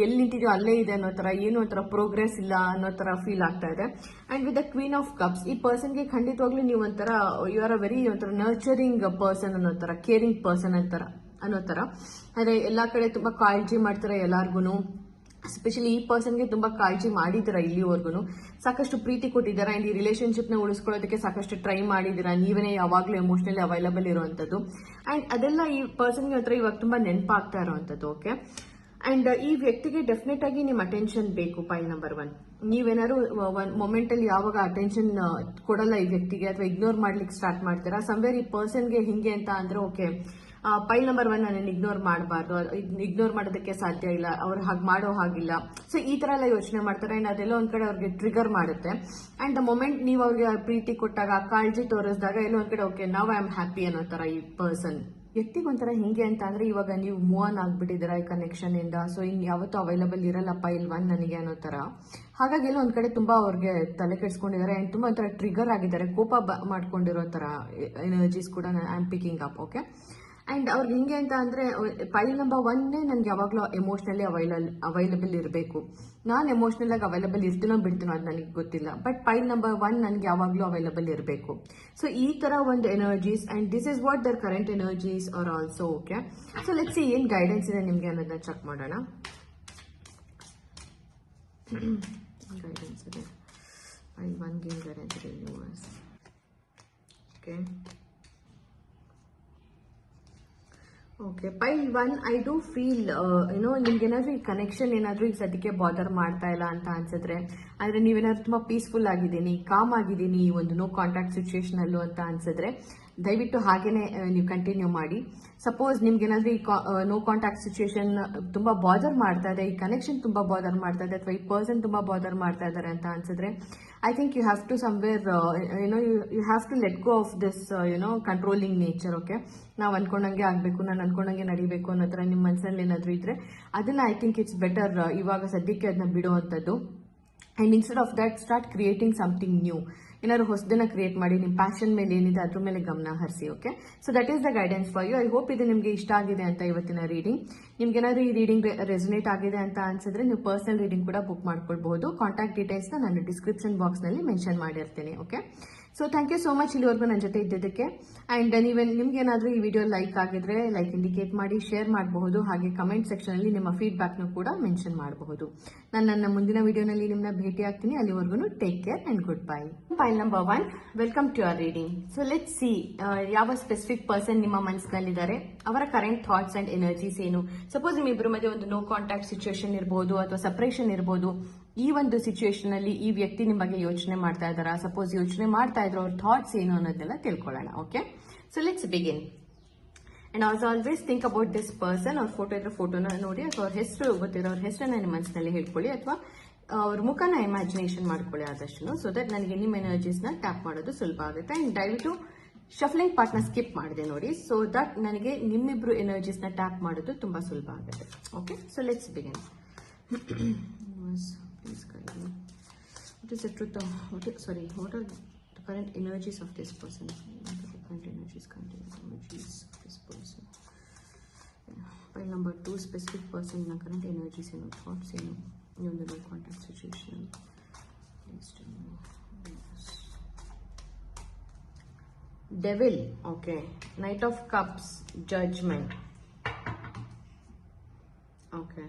ಎಲ್ಲಿ ನಿಂತಿದ್ಯೋ ಅಲ್ಲೇ ಇದೆ ಅನ್ನೋ ತರ, ಏನು ಒಂಥರ ಪ್ರೋಗ್ರೆಸ್ ಇಲ್ಲ ಅನ್ನೋ ತರ ಫೀಲ್ ಆಗ್ತಾ ಇದೆ. And with the queen of cups, ಈ ಪರ್ಸನ್ಗೆ ಖಂಡಿತವಾಗ್ಲೂ ನೀವು ಒಂಥರ ಯು ಆರ್ ಅ ವೆರಿ ಒಂಥರ ನರ್ಚರಿಂಗ್ ಪರ್ಸನ್ ಅನ್ನೋ ತರ, ಕೇರಿಂಗ್ ಪರ್ಸನ್ ಅನ್ನೋ ತರ. ಅಂದ್ರೆ ಎಲ್ಲಾ ಕಡೆ ತುಂಬಾ ಕಾಳಜಿ ಮಾಡ್ತಾರೆ ಎಲ್ಲಾರ್ಗುನು. ಎಸ್ಪೆಷಲಿ ಈ ಪರ್ಸನ್ಗೆ ತುಂಬಾ ಕಾಳಜಿ ಮಾಡಿದ್ದೀರಾ ಇಲ್ಲಿವರೆಗೂ, ಸಾಕಷ್ಟು ಪ್ರೀತಿ ಕೊಟ್ಟಿದ್ದೀರಾ. ಅಂಡ್ ಈ ರಿಲೇಶನ್ಶಿಪ್ ನ ಉಳಿಸ್ಕೊಳ್ಳೋದಕ್ಕೆ ಸಾಕಷ್ಟು ಟ್ರೈ ಮಾಡಿದ್ದೀರಾ, ನೀವೇ ಯಾವಾಗ್ಲೂ ಎಮೋಷನಲಿ ಅವೈಲಬಲ್ ಇರುವಂತದ್ದು. ಅಂಡ್ ಅದೆಲ್ಲ ಈ ಪರ್ಸನ್ಗೆ ಒಂಥರ ಇವಾಗ ತುಂಬಾ ನೆನಪಾಗ್ತಾ ಇರುವಂತದ್ದು. ಓಕೆ, ಅಂಡ್ ಈ ವ್ಯಕ್ತಿಗೆ ಡೆಫಿನೆಟ್ ಆಗಿ ನಿಮ್ ಅಟೆನ್ಷನ್ ಬೇಕು. ಪೈಲ್ ನಂಬರ್ 1 ನೀವೇನಾದ್ರು ಒಂದ್ ಮೊಮೆಂಟ್ ಅಲ್ಲಿ ಯಾವಾಗ ಅಟೆನ್ಷನ್ ಕೊಡಲ್ಲ ಈ ವ್ಯಕ್ತಿಗೆ ಅಥವಾ ಇಗ್ನೋರ್ ಮಾಡ್ಲಿಕ್ಕೆ ಸ್ಟಾರ್ಟ್ ಮಾಡ್ತೀರಾ, ಸಮ್ವೇರ್ ಈ ಪರ್ಸನ್ಗೆ ಹಿಂಗೆ ಅಂತ ಅಂದ್ರೆ ಓಕೆ, ಪೈಲ್ ನಂಬರ್ 1 ನಾನು ಇಗ್ನೋರ್ ಮಾಡಬಾರ್ದು, ಇಗ್ನೋರ್ ಮಾಡೋದಕ್ಕೆ ಸಾಧ್ಯ ಇಲ್ಲ, ಅವ್ರು ಹಾಗೆ ಮಾಡೋ ಹಾಗಿಲ್ಲ. ಸೊ ಈ ತರ ಎಲ್ಲ ಯೋಚನೆ ಮಾಡ್ತಾರೆ. ಅಂಡ್ ಅದೆಲ್ಲ ಒಂದ್ ಕಡೆ ಅವ್ರಿಗೆ ಟ್ರಿಗರ್ ಮಾಡುತ್ತೆ. ಅಂಡ್ ದ ಮೊಮೆಂಟ್ ನೀವು ಅವ್ರಿಗೆ ಪ್ರೀತಿ ಕೊಟ್ಟಾಗ, ಕಾಳಜಿ ತೋರಿಸಿದಾಗ ಎಲ್ಲೋ ಒಂದ್ ಕಡೆ ಓಕೆ ನಾವ್ ಐ ಆಮ್ ಹ್ಯಾಪಿ ಅನ್ನೋ ತರ ಈ ಪರ್ಸನ್ ವ್ಯಕ್ತಿಗೊಂಥರ ಹಿಂಗೆ ಅಂತ ಅಂದ್ರೆ ಇವಾಗ ನೀವು ಮೂವ್ ಆನ್ ಆಗ್ಬಿಟ್ಟಿದ್ದೀರಾ ಈ ಕನೆಕ್ಷನ್ ಇಂದ. ಸೊ ಇನ್ ಯಾವತ್ತೂ ಅವೈಲಬಲ್ ಇರಲ್ಲ ಪೈಲ್ 1 ನನಗೆ ಅನ್ನೋ ತರ. ಹಾಗಾಗಿ ಎಲ್ಲ ಒಂದ್ ಕಡೆ ತುಂಬಾ ಅವ್ರಿಗೆ ತಲೆ ಕೆಡ್ಸ್ಕೊಂಡಿದ್ದಾರೆ ಅಂಡ್ ತುಂಬಾ ಒಂಥರ ಟ್ರಿಗರ್ ಆಗಿದ್ದಾರೆ, ಕೋಪ ಮಾಡ್ಕೊಂಡಿರೋ ತರ ಎನರ್ಜೀಸ್ ಕೂಡ I am picking up. Okay, and ಅವ್ರಿಗೆ ಹೆಂಗೆ ಅಂತ ಅಂದ್ರೆ ಪೈಲ್ ನಂಬರ್ 1 ನನ್ಗೆ ಯಾವಾಗಲೂ ಎಮೋಷನಲಿ ಅವೈಲಬಲ್ ಇರಬೇಕು. ನಾನು ಎಮೋಷನಲ್ ಆಗಿ ಅವೈಲಬಲ್ ಇರ್ತೀನೋ ಬಿಡ್ತೀನೋ ಅದು ನನಗೆ ಗೊತ್ತಿಲ್ಲ, ಬಟ್ ಪೈಲ್ ನಂಬರ್ 1 ನನ್ಗೆ ಯಾವಾಗಲೂ ಅವೈಲಬಲ್ ಇರಬೇಕು. ಸೊ ಈ ತರ ಒಂದು energies and this is what their current energies are also. Okay, so let's see ಏನ್ ಗೈಡೆನ್ಸ್ ಇದೆ ನಿಮ್ಗೆ ಅನ್ನೋದನ್ನ ಚೆಕ್ ಮಾಡೋಣ. ಗೈಡೆನ್ಸ್ ಇದೆ ಪೈಲ್ 1 ಗೆ ಗೈಡೆನ್ಸ್ ಇದೆ universe. Okay okay, pile 1 I do feel ನಿಮ್ಗೆ ಏನಾದ್ರೂ ಈ ಕನೆಕ್ಷನ್ ಏನಾದ್ರೂ ಈಗ ಸದ್ಯಕ್ಕೆ ಬಾದರ್ ಮಾಡ್ತಾ ಇಲ್ಲ ಅಂತ ಅನ್ಸಿದ್ರೆ, ಆದ್ರೆ ನೀವೇನಾದ್ರೂ ತುಂಬಾ ಪೀಸ್ಫುಲ್ ಆಗಿದ್ದೀನಿ, ಕಾಮ್ ಆಗಿದ್ದೀನಿ ಈ ಒಂದು ನೋ ಕಾಂಟ್ಯಾಕ್ಟ್ ಸಿಚುಯೇಷನ್ ಅಲ್ಲೂ ಅಂತ ಅನ್ಸಿದ್ರೆ ದಯವಿಟ್ಟು ಹಾಗೇನೆ ನೀವು ಕಂಟಿನ್ಯೂ ಮಾಡಿ. ಸಪೋಸ್ ನಿಮ್ಗೆ ಏನಾದ್ರೂ ಈ ನೋ ಕಾಂಟ್ಯಾಕ್ಟ್ ಸಿಚುಯೇಷನ್ ತುಂಬಾ ಬಾದರ್ ಮಾಡ್ತಾ ಇದೆ, ಈ ಕನೆಕ್ಷನ್ ತುಂಬಾ ಬಾದರ್ ಮಾಡ್ತಾ ಇದೆ, ಅಥವಾ ಈ ಪರ್ಸನ್ ತುಂಬಾ ಬಾದರ್ ಮಾಡ್ತಾ ಇದ್ದಾರೆ ಅಂತ ಅನ್ಸಿದ್ರೆ I think you have to somewhere you have to let go of this controlling nature. Okay, ನಾವು ಅನ್ಕೊಂಡಂಗೆ ಆಗ್ಬೇಕು, ನಾನು ಅನ್ಕೊಂಡಂಗೆ ನಡಿಬೇಕು ಅನ್ನೋ ಥರ ನಿಮ್ಮ ಮನಸ್ಸಲ್ಲಿ ಏನಾದರೂ ಇದ್ರೆ ಅದನ್ನ ಐ ಥಿಂಕ್ ಇಟ್ಸ್ ಬೆಟರ್ ಇವಾಗ ಸದ್ಯಕ್ಕೆ ಅದನ್ನ ಬಿಡುವಂಥದ್ದು. And instead of that start creating something new. ಏನಾದ್ರು ಹೊಸದನ್ನ ಕ್ರಿಯೇಟ್ ಮಾಡಿ, ನಿಮ್ಮ ಪ್ಯಾಷನ್ ಮೇಲೆ ಏನಿದೆ ಅದ್ರ ಮೇಲೆ ಗಮನ ಹರಿಸಿ. Okay, so that is the guidance for you. I hope ಇದು ನಿಮಗೆ ಇಷ್ಟ ಆಗಿದೆ ಅಂತ ಇವತ್ತಿನ ರೀಡಿಂಗ್. ನಿಮ್ಗೆ ಏನಾದ್ರು ಈ ರೀಡಿಂಗ್ ರೆಸೊನೇಟ್ ಆಗಿದೆ ಅಂತ ಅನ್ಸಿದ್ರೆ ನೀವು ಪರ್ಸನಲ್ ರೀಡಿಂಗ್ ಕೂಡ ಬುಕ್ ಮಾಡ್ಕೊಳ್ಬಹುದು. ಕಾಂಟ್ಯಾಕ್ಟ್ ಡೀಟೇಲ್ಸ್ನ ನಾನು ಡಿಸ್ಕ್ರಿಪ್ಷನ್ ಬಾಕ್ಸ್ ನಲ್ಲಿ ಮೆನ್ಷನ್ ಮಾಡಿರ್ತೀನಿ. Okay, so thank you so much ಇಲ್ಲಿವರೆಗೂ ನನ್ನ ಜೊತೆ ಇದ್ದಿದ್ದಕ್ಕೆ. ಅಂಡ್ ನಿಮ್ಗೆ ಏನಾದರೂ ಈ ವಿಡಿಯೋ ಲೈಕ್ ಆಗಿದ್ರೆ ಲೈಕ್ ಇಂಡಿಕೇಟ್ ಮಾಡಿ, ಶೇರ್ ಮಾಡಬಹುದು. ಹಾಗೆ ಕಮೆಂಟ್ ಸೆಕ್ಷನ್ ಅಲ್ಲಿ ನಿಮ್ಮ ಫೀಡ್ಬ್ಯಾಕ್ನು ಕೂಡ ಮೆನ್ಷನ್ ಮಾಡಬಹುದು. ನಾನು ನನ್ನ ಮುಂದಿನ ವಿಡಿಯೋನಲ್ಲಿ ನಿಮ್ಮನ್ನ ಭೇಟಿ ಆಗ್ತೀನಿ. ಅಲ್ಲಿವರೆಗೂ take care and goodbye. Pile number 1, welcome to our reading. So let's see ಯಾವ ಸ್ಪೆಸಿಫಿಕ್ ಪರ್ಸನ್ ನಿಮ್ಮ ಮನಸ್ಸಿನಲ್ಲಿದ್ದಾರೆ, ಅವರ ಕರೆಂಟ್ ಥಾಟ್ಸ್ ಅಂಡ್ ಎನರ್ಜೀಸ್ ಏನು. ಸಪೋಸ್ ನಿಮ್ಮಿಬ್ಬರ ಮಧ್ಯೆ ಒಂದು ನೋ ಕಾಂಟ್ಯಾಕ್ಟ್ ಸಿಚುಯೇಷನ್ ಇರಬಹುದು ಅಥವಾ ಸಪರೇಷನ್ ಇರಬಹುದು. ಈ ಒಂದು ಸಿಚುಯೇಷನ್ ಅಲ್ಲಿ ಈ ವ್ಯಕ್ತಿ ನಿಮ್ಮ ಬಗ್ಗೆ ಯೋಚನೆ ಮಾಡ್ತಾ ಇದ್ದಾರಾ? ಸಪೋಸ್ ಯೋಚನೆ ಮಾಡ್ತಾ ಇದ್ರು, ಅವ್ರ ಥಾಟ್ಸ್ ಏನು ಅನ್ನೋದೆಲ್ಲ ತಿಳ್ಕೊಳ್ಳೋಣ. Okay, so let's begin. And as always think about this person. ಅವ್ರ ಫೋಟೋ ಇದ್ರೆ ಫೋಟೋನ ನೋಡಿ, ಅಥವಾ ಅವ್ರ ಹೆಸರು ಗೊತ್ತಿರೋ ಅವ್ರ ಹೆಸರನ್ನ ನಿಮ್ಮ ಮನಸ್ಸಿನಲ್ಲಿ ಹೇಳ್ಕೊಳ್ಳಿ, ಅಥವಾ ಅವ್ರ ಮುಖನ ಇಮ್ಯಾಜಿನೇಷನ್ ಮಾಡ್ಕೊಳ್ಳಿ ಆದಷ್ಟು, ಸೊ ದಟ್ ನನಗೆ ನಿಮ್ಮ ಎನರ್ಜೀಸ್ನ ಟ್ಯಾಪ್ ಮಾಡೋದು ಸುಲಭ ಆಗುತ್ತೆ. ಅಂಡ್ ದಯವಿಟ್ಟು ಶಫ್ಲಿಂಗ್ ಪಾರ್ಟ್ನ ಸ್ಕಿಪ್ ಮಾಡಿದೆ ನೋಡಿ, ಸೊ ದಟ್ ನನಗೆ ನಿಮ್ಮಿಬ್ರು ಎನರ್ಜೀಸ್ನ ಟ್ಯಾಪ್ ಮಾಡೋದು ತುಂಬಾ ಸುಲಭ ಆಗುತ್ತೆ. Okay, so let's begin. Please guide me. What is the truth of what are the current energies of this person? What are the current energies of this person? Pile number 2, specific person na current energies and thoughts in the contact situation. Please tell me. Yes. Devil. Okay, Knight of Cups, Judgment. Okay.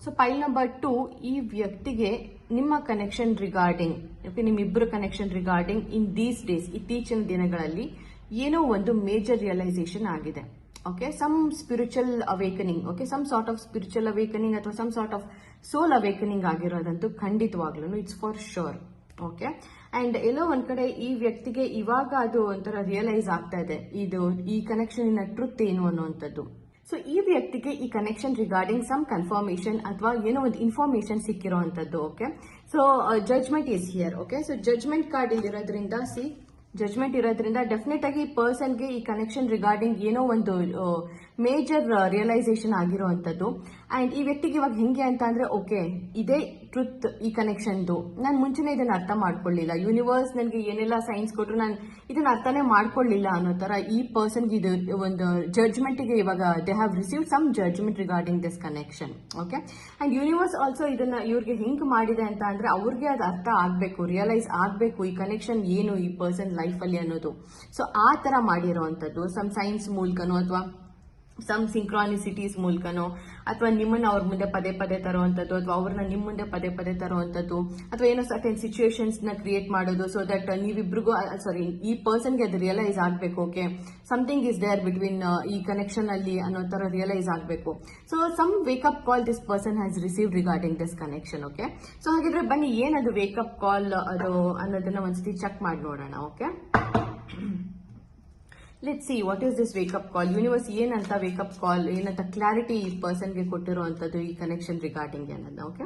So pile number 2, ಈ ವ್ಯಕ್ತಿಗೆ ನಿಮ್ಮ connection regarding, ನಿಮ್ಮಿಬ್ಬರು connection regarding in these days, ಇತ್ತೀಚಿನ ದಿನಗಳಲ್ಲಿ ಏನೋ ಒಂದು major realization ಆಗಿದೆ. Okay, some spiritual awakening. Okay, some sort of spiritual awakening ಅಥವಾ some sort of soul awakening ಆಗಿರೋದಂತೂ ಖಂಡಿತವಾಗ್ಲೂ it's for sure. Okay, and ಎಲ್ಲೋ ಒಂದ್ ಕಡೆ ಈ ವ್ಯಕ್ತಿಗೆ ಇವಾಗ ಅದು ಒಂಥರ ರಿಯಲೈಸ್ ಆಗ್ತಾ ಇದೆ, ಈ ಕನೆಕ್ಷನ್ ಟ್ರುತ್ ಏನು ಅನ್ನುವಂಥದ್ದು. ಸೊ ಈ ವ್ಯಕ್ತಿಗೆ ಈ ಕನೆಕ್ಷನ್ ರಿಗಾರ್ಡಿಂಗ್ ಸಮ್ ಕನ್ಫರ್ಮೇಶನ್ ಅಥವಾ ಏನೋ ಒಂದು ಇನ್ಫಾರ್ಮೇಶನ್ ಸಿಕ್ಕಿರೋಂಥದ್ದು. Okay, so judgment is here. Okay, so judgment card ಇಲ್ಲಿರೋದ್ರಿಂದ ಜಡ್ಜ್ಮೆಂಟ್ ಇರೋದ್ರಿಂದ ಡೆಫಿನೆಟ್ ಆಗಿ ಪರ್ಸನ್ಗೆ ಈ ಕನೆಕ್ಷನ್ ರಿಗಾರ್ಡಿಂಗ್ ಏನೋ ಒಂದು ಮೇಜರ್ ರಿಯಲೈಸೇಷನ್ ಆಗಿರೋವಂಥದ್ದು. ಅಂಡ್ ಈ ವ್ಯಕ್ತಿಗೆ ಇವಾಗ ಹೆಂಗೆ ಅಂತ ಅಂದ್ರೆ, ಓಕೆ ಇದೇ ಟ್ರುತ್ ಈ ಕನೆಕ್ಷನ್ದು, ನಾನು ಮುಂಚೆನೇ ಇದನ್ನ ಅರ್ಥ ಮಾಡ್ಕೊಳ್ಳಿಲ್ಲ, ಯೂನಿವರ್ಸ್ ನನಗೆ ಏನೆಲ್ಲ ಸೈನ್ಸ್ ಕೊಟ್ಟರು ನಾನು ಇದನ್ನ ಅರ್ಥನೇ ಮಾಡ್ಕೊಳ್ಳಿಲ್ಲ ಅನ್ನೋ ತರ ಈ ಪರ್ಸನ್ಗೆ ಇದು ಒಂದು ಜಡ್ಜ್ಮೆಂಟ್ಗೆ ಇವಾಗ they have receive some judgement regarding this connection. Okay, and universe also ಇದನ್ನ ಇವ್ರಿಗೆ ಹೆಂಗ್ ಮಾಡಿದೆ ಅಂತ ಅಂದ್ರೆ ಅವ್ರಿಗೆ ಅದು ಅರ್ಥ ಆಗ್ಬೇಕು, ರಿಯಲೈಸ್ ಆಗ್ಬೇಕು ಈ ಕನೆಕ್ಷನ್ ಏನು ಈ ಪರ್ಸನ್ ಲೈಫ್ ಅಲ್ಲಿ ಅನ್ನೋದು. ಸೊ ಆ ತರ ಮಾಡಿರೋವಂಥದ್ದು ಸಮ್ ಸೈನ್ಸ್ ಮೂಲಕನೋ ಅಥವಾ ಸಮ್ ಸಿಂಕ್ರಾನಿಸಿಟೀಸ್ ಮೂಲಕನೋ, ಅಥವಾ ನಿಮ್ಮನ್ನ ಅವ್ರ ಮುಂದೆ ಪದೇ ಪದೇ ತರುವಂಥದ್ದು, ಅಥವಾ ಅವ್ರನ್ನ ನಿಮ್ಮ ಮುಂದೆ ಪದೇ ಪದೇ ತರುವಂಥದ್ದು, ಅಥವಾ ಏನೋ ಸರ್ಟೆನ್ ಸಿಚುಯೇಷನ್ಸ್ ನ ಕ್ರಿಯೇಟ್ ಮಾಡೋದು, ಸೊ ದಟ್ ನೀವಿಬ್ರಿಗೂ ಈ ಪರ್ಸನ್ಗೆ ಅದು ರಿಯಲೈಸ್ ಆಗ್ಬೇಕು. Okay, something is there between ಈ ಕನೆಕ್ಷನ್ ಅಲ್ಲಿ ಅನ್ನೋ ತರ ರಿಯಲೈಸ್ ಆಗಬೇಕು. So some wake up call this person has receive regarding this connection. Okay, so ಹಾಗಿದ್ರೆ ಬನ್ನಿ ಏನದು ವೇಕಪ್ ಕಾಲ್ ಅದು ಅನ್ನೋದನ್ನ ಒಂದ್ಸತಿ ಚೆಕ್ ಮಾಡಿ ನೋಡೋಣ. Okay, let's see what is this wake up call. Universe ಏನಂತ ವೇಕಪ್ ಕಾಲ್, ಏನಂತ ಕ್ಲಾರಿಟಿ ಈ ಪರ್ಸನ್ಗೆ ಕೊಟ್ಟಿರುವಂಥದ್ದು ಈ ಕನೆಕ್ಷನ್ ರಿಗಾರ್ಡಿಂಗ್ ಅನ್ನೋದನ್ನ. Okay,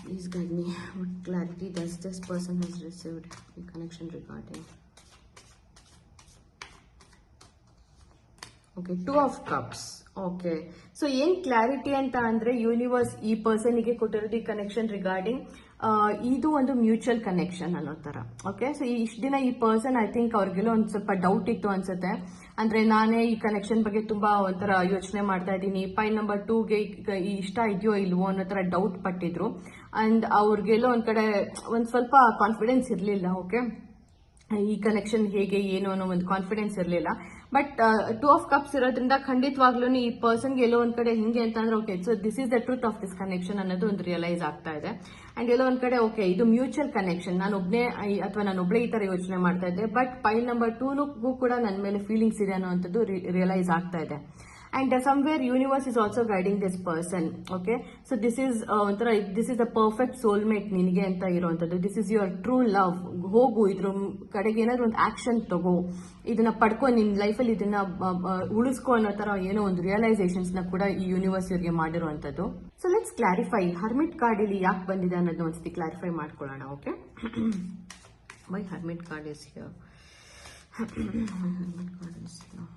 please guide me, what clarity does this person has received ಈ connection regarding. Okay, 2 of Cups. Okay, so ಏನ್ clarity ಅಂತ ಅಂದ್ರೆ ಯೂನಿವರ್ಸ್ ಈ ಪರ್ಸನ್ಗೆ ಕೊಟ್ಟಿರೋದು ಈ ಕನೆಕ್ಷನ್ ರಿಗಾರ್ಡಿಂಗ್ ಇದು ಒಂದು ಮ್ಯೂಚುವಲ್ ಕನೆಕ್ಷನ್ ಅನ್ನೋ ತರ. ಓಕೆ, ಸೊ ಇಷ್ಟು ದಿನ ಈ ಪರ್ಸನ್ ಐ ಥಿಂಕ್ ಅವ್ರಿಗೆಲ್ಲೋ ಒಂದು ಸ್ವಲ್ಪ ಡೌಟ್ ಇತ್ತು ಅನ್ಸುತ್ತೆ. ಅಂದ್ರೆ ನಾನೇ ಈ ಕನೆಕ್ಷನ್ ಬಗ್ಗೆ ತುಂಬಾ ಒಂಥರ ಯೋಚನೆ ಮಾಡ್ತಾ ಇದ್ದೀನಿ, ಪೈಲ್ ನಂಬರ್ 2ಗೆ ಇಷ್ಟ ಇದೆಯೋ ಇಲ್ವೋ ಅನ್ನೋ ತರ ಡೌಟ್ ಪಟ್ಟಿದ್ರು. ಅಂಡ್ ಅವ್ರಿಗೆಲ್ಲೋ ಒಂದ್ ಕಡೆ ಒಂದ್ ಸ್ವಲ್ಪ ಕಾನ್ಫಿಡೆನ್ಸ್ ಇರ್ಲಿಲ್ಲ. ಓಕೆ, ಈ ಕನೆಕ್ಷನ್ ಹೇಗೆ ಏನು ಅನ್ನೋ ಒಂದು ಕಾನ್ಫಿಡೆನ್ಸ್ ಇರಲಿಲ್ಲ. ಬಟ್ 2 ಆಫ್ ಕಪ್ಸ್ ಇರೋದ್ರಿಂದ ಖಂಡಿತವಾಗ್ಲೂ ಈ ಪರ್ಸನ್ಗೆ ಎಲ್ಲೋ ಒಂದ್ ಕಡೆ ಹಿಂಗೆ ಅಂತ ಅಂದ್ರೆ okay, so this is the truth of this connection ಅನ್ನೋದು ಒಂದು ರಿಯಲೈಸ್ ಆಗ್ತಾ ಇದೆ. ಅಂಡ್ ಎಲ್ಲೋ ಒಂದ್ ಕಡೆ ಓಕೆ, ಇದು ಮ್ಯೂಚುವಲ್ ಕನೆಕ್ಷನ್, ನಾನು ಒಬ್ನೇ ಅಥವಾ ನಾನು ಒಬ್ಳೆ ಈ ತರ ಯೋಚನೆ ಮಾಡ್ತಾ ಇದ್ದೆ, ಬಟ್ ಪೈಲ್ ನಂಬರ್ 2ಗೂ ಕೂಡ ನನ್ನ ಮೇಲೆ ಫೀಲಿಂಗ್ಸ್ ಇದೆ ಅನ್ನೋಂಥದ್ದು ರಿಯಲೈಸ್ ಆಗ್ತಾ ಇದೆ. And somewhere universe is also guiding this person. Okay, so this is the perfect soulmate ನಿನಗೆ ಅಂತ ಇರೋಂಥದ್ದು. This is your true love. ಹೋಗು, ಇದ್ರ ಕಡೆಗೆ ಏನಾದ್ರು ಒಂದು ಆಕ್ಷನ್ ತಗೋ, ಇದನ್ನ ಪಡ್ಕೊ, ನಿನ್ ಲೈಫಲ್ಲಿ ಇದನ್ನ ಉಳಿಸ್ಕೊ ಅನ್ನೋ ತರ ಏನೋ ಒಂದು ರಿಯಲೈಸೇಷನ್ಸ್ ನ ಕೂಡ ಈ ಯೂನಿವರ್ಸ್ ಇವ್ರಿಗೆ ಮಾಡಿರುವಂತದ್ದು. So let's clarify hermit card ಇಲ್ಲಿ ಯಾಕೆ ಬಂದಿದೆ ಅನ್ನೋದನ್ನ ಒಂದ್ಸತಿ ಕ್ಲಾರಿಫೈ ಮಾಡ್ಕೊಳ್ಳೋಣ. Okay, why hermit card is here? Hermit card is here.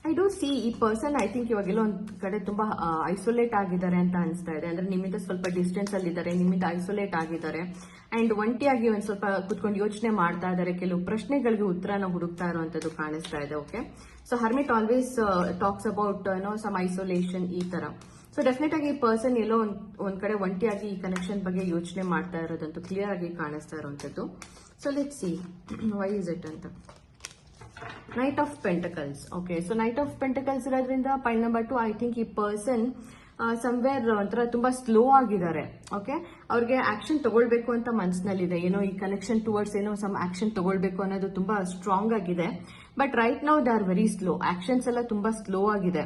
I do see ಈ ಪರ್ಸನ್ ಐ ಥಿಂಕ್ ಇವಾಗೆಲ್ಲ ಒಂದು ಕಡೆ ತುಂಬಾ ಐಸೋಲೇಟ್ ಆಗಿದ್ದಾರೆ ಅಂತ ಅನಿಸ್ತಾ ಇದೆ. ಅಂದ್ರೆ ನಿಮ್ಮಿಂದ ಸ್ವಲ್ಪ ಡಿಸ್ಟೆನ್ಸ್ ಅಲ್ಲಿ ಇದ್ದಾರೆ, ನಿಮ್ಮಿಂದ ಐಸೋಲೇಟ್ ಆಗಿದ್ದಾರೆ. ಅಂಡ್ ಒಂಟಿಯಾಗಿ ಒಂದ್ ಸ್ವಲ್ಪ ಕುತ್ಕೊಂಡು ಯೋಚನೆ ಮಾಡ್ತಾ ಇದ್ದಾರೆ, ಕೆಲವು ಪ್ರಶ್ನೆಗಳಿಗೆ ಉತ್ತರನ ಹುಡುಕ್ತಾ ಇರುವಂತದ್ದು ಕಾಣಿಸ್ತಾ ಇದೆ. Okay, so hermit always talks about some isolation ಈ ತರ. ಸೊ ಡೆಫಿನೆಟ್ ಆಗಿ ಈ ಪರ್ಸನ್ ಎಲ್ಲೋ ಒಂದ್ ಕಡೆ ಒಂಟಿಯಾಗಿ ಈ ಕನೆಕ್ಷನ್ ಬಗ್ಗೆ ಯೋಚನೆ ಮಾಡ್ತಾ ಇರೋದಂತೂ ಕ್ಲಿಯರ್ ಆಗಿ ಕಾಣಿಸ್ತಾ ಇರುವಂತದ್ದು. So let's see why is it ಅಂತ. Knight of pentacles. Okay, so knight of pentacles ಇರೋದ್ರಿಂದ ಪೈಲ್ ನಂಬರ್ 2 ಐ ಥಿಂಕ್ ಈ ಪರ್ಸನ್ ಸಮ್ವೇರ್ ಒಂಥರ ತುಂಬಾ ಸ್ಲೋ ಆಗಿದ್ದಾರೆ. ಓಕೆ, ಅವ್ರಿಗೆ ಆಕ್ಷನ್ ತಗೊಳ್ಬೇಕು ಅಂತ ಮನಸ್ಸಿನಲ್ಲಿದೆ, ಏನೋ ಈ ಕನೆಕ್ಷನ್ ಟುವರ್ಡ್ಸ್ ಏನೋ ಸಮ್ ಆಕ್ಷನ್ ತಗೊಳ್ಬೇಕು ಅನ್ನೋದು ತುಂಬಾ ಸ್ಟ್ರಾಂಗ್ ಆಗಿದೆ. But right now they are very slow, actions ಎಲ್ಲ ತುಂಬಾ ಸ್ಲೋ ಆಗಿದೆ.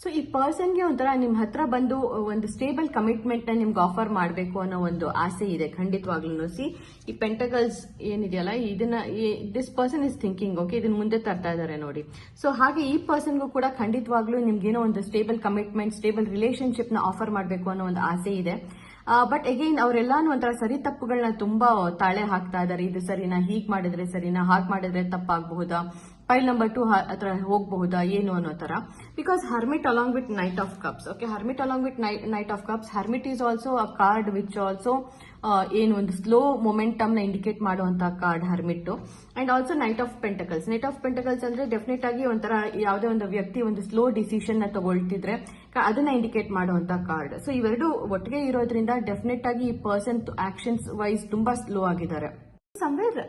ಸೊ ಈ ಪರ್ಸನ್ಗೆ ಒಂಥರ ನಿಮ್ ಹತ್ರ ಬಂದು ಒಂದು ಸ್ಟೇಬಲ್ ಕಮಿಟ್ಮೆಂಟ್ ನ ನಿಮ್ಗೆ ಆಫರ್ ಮಾಡಬೇಕು ಅನ್ನೋ ಒಂದು ಆಸೆ ಇದೆ ಖಂಡಿತವಾಗ್ಲೂ. ಸಿ ಈ ಪೆಂಟಕಲ್ಸ್ ಏನಿದೆಯಲ್ಲ, ಇದನ್ನ this person is thinking. Okay, ಇದನ್ನ ಮುಂದೆ ತರ್ತಾ ಇದಾರೆ ನೋಡಿ. ಸೊ ಹಾಗೆ ಈ ಪರ್ಸನ್ಗೂ ಕೂಡ ಖಂಡಿತವಾಗ್ಲೂ ನಿಮ್ಗೇನೋ ಒಂದು ಸ್ಟೇಬಲ್ ಕಮಿಟ್ಮೆಂಟ್, ಸ್ಟೇಬಲ್ ರಿಲೇಶನ್ಶಿಪ್ ನ ಆಫರ್ ಮಾಡಬೇಕು ಅನ್ನೋ ಒಂದು ಆಸೆ ಇದೆ. ಬಟ್ ಅಗೈನ್ ಅವರೆಲ್ಲಾನು ಒಂಥರ ಸರಿ ತಪ್ಪುಗಳನ್ನ ತುಂಬಾ ತಾಳೆ ಹಾಕ್ತಾ ಇದಾರೆ. ಇದು ಸರಿನಾ, ಹೀಗ್ ಮಾಡಿದ್ರೆ ಸರಿನಾ, ಹಾಗ್ ಮಾಡಿದ್ರೆ ತಪ್ಪಾಗಬಹುದಾ, ಪೈಲ್ ನಂಬರ್ 2 ಹತ್ರ ಹೋಗಬಹುದಾ ಏನು ಅನ್ನೋ ತರ. Because hermit along with knight of cups. Okay, hermit along with knight of cups, hermit is also a card which also ಏನು ಒಂದು ಸ್ಲೋ ಮೊಮೆಂಟಮ್ ನ ಇಂಡಿಕೇಟ್ ಮಾಡುವಂತಹ card hermit. And also night of pentacles. Night of pentacles ಅಂದ್ರೆ definite ಆಗಿ ಒಂಥರ ಯಾವುದೇ ಒಂದು ವ್ಯಕ್ತಿ ಒಂದು ಸ್ಲೋ ಡಿಸಿಷನ್ ನ ತಗೊಳ್ತಿದ್ರೆ ಅದನ್ನ ಇಂಡಿಕೇಟ್ ಮಾಡುವಂತ ಕಾರ್ಡ್. ಸೊ ಇವೆರಡು ಒಟ್ಟಿಗೆ ಇರೋದ್ರಿಂದ ಡೆಫಿನೆಟ್ ಆಗಿ ಈ ಪರ್ಸನ್ ಆಕ್ಷನ್ಸ್ ವೈಸ್ ತುಂಬಾ ಸ್ಲೋ ಆಗಿದ್ದಾರೆ. somewhere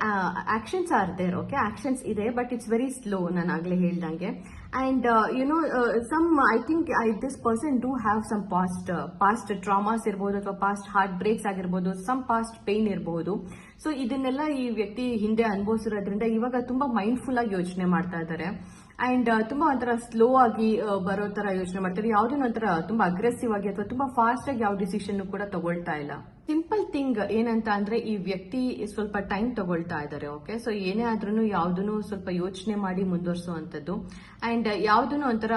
actions are there. Okay, actions ಇದೆ, but it's very slow, ನಾನು ಆಗ್ಲೇ ಹೇಳ್ದಂಗೆ. And some I think this person do have some past traumas ಇರಬಹುದು, ಅಥವಾ past heart breaks ಆಗಿರಬಹುದು, some past pain ಇರಬಹುದು. ಸೊ ಇದನ್ನೆಲ್ಲ ಈ ವ್ಯಕ್ತಿ ಹಿಂದೆ ಅನುಭವಿಸಿರೋದ್ರಿಂದ ಇವಾಗ ತುಂಬಾ ಮೈಂಡ್ಫುಲ್ ಆಗಿ ಯೋಚನೆ ಮಾಡ್ತಾ ಇದ್ದಾರೆ. ಅಂಡ್ ತುಂಬಾ ಒಂಥರ ಸ್ಲೋ ಆಗಿ ಬರೋ ತರ ಯೋಚನೆ ಮಾಡ್ತಾರೆ. ಯಾವ್ದನ್ನ ಒಂಥರ ತುಂಬಾ ಅಗ್ರೆಸಿವ್ ಆಗಿ ಅಥವಾ ತುಂಬಾ ಫಾಸ್ಟ್ ಆಗಿ ಯಾವ ಡಿಸಿಷನ್ ಕೂಡ ತಗೊಳ್ತಾ ಇಲ್ಲ. ಸಿಂಪಲ್ ಥಿಂಗ್ ಏನಂತ ಅಂದ್ರೆ ಈ ವ್ಯಕ್ತಿ ಸ್ವಲ್ಪ ಟೈಮ್ ತಗೊಳ್ತಾ ಇದ್ದಾರೆ. ಓಕೆ, ಸೊ ಏನೇ ಆದ್ರೂ ಯಾವ್ದನ್ನು ಸ್ವಲ್ಪ ಯೋಚನೆ ಮಾಡಿ ಮುಂದುವರಿಸುವಂತದ್ದು. ಅಂಡ್ ಯಾವ್ದನ್ನು ಒಂಥರ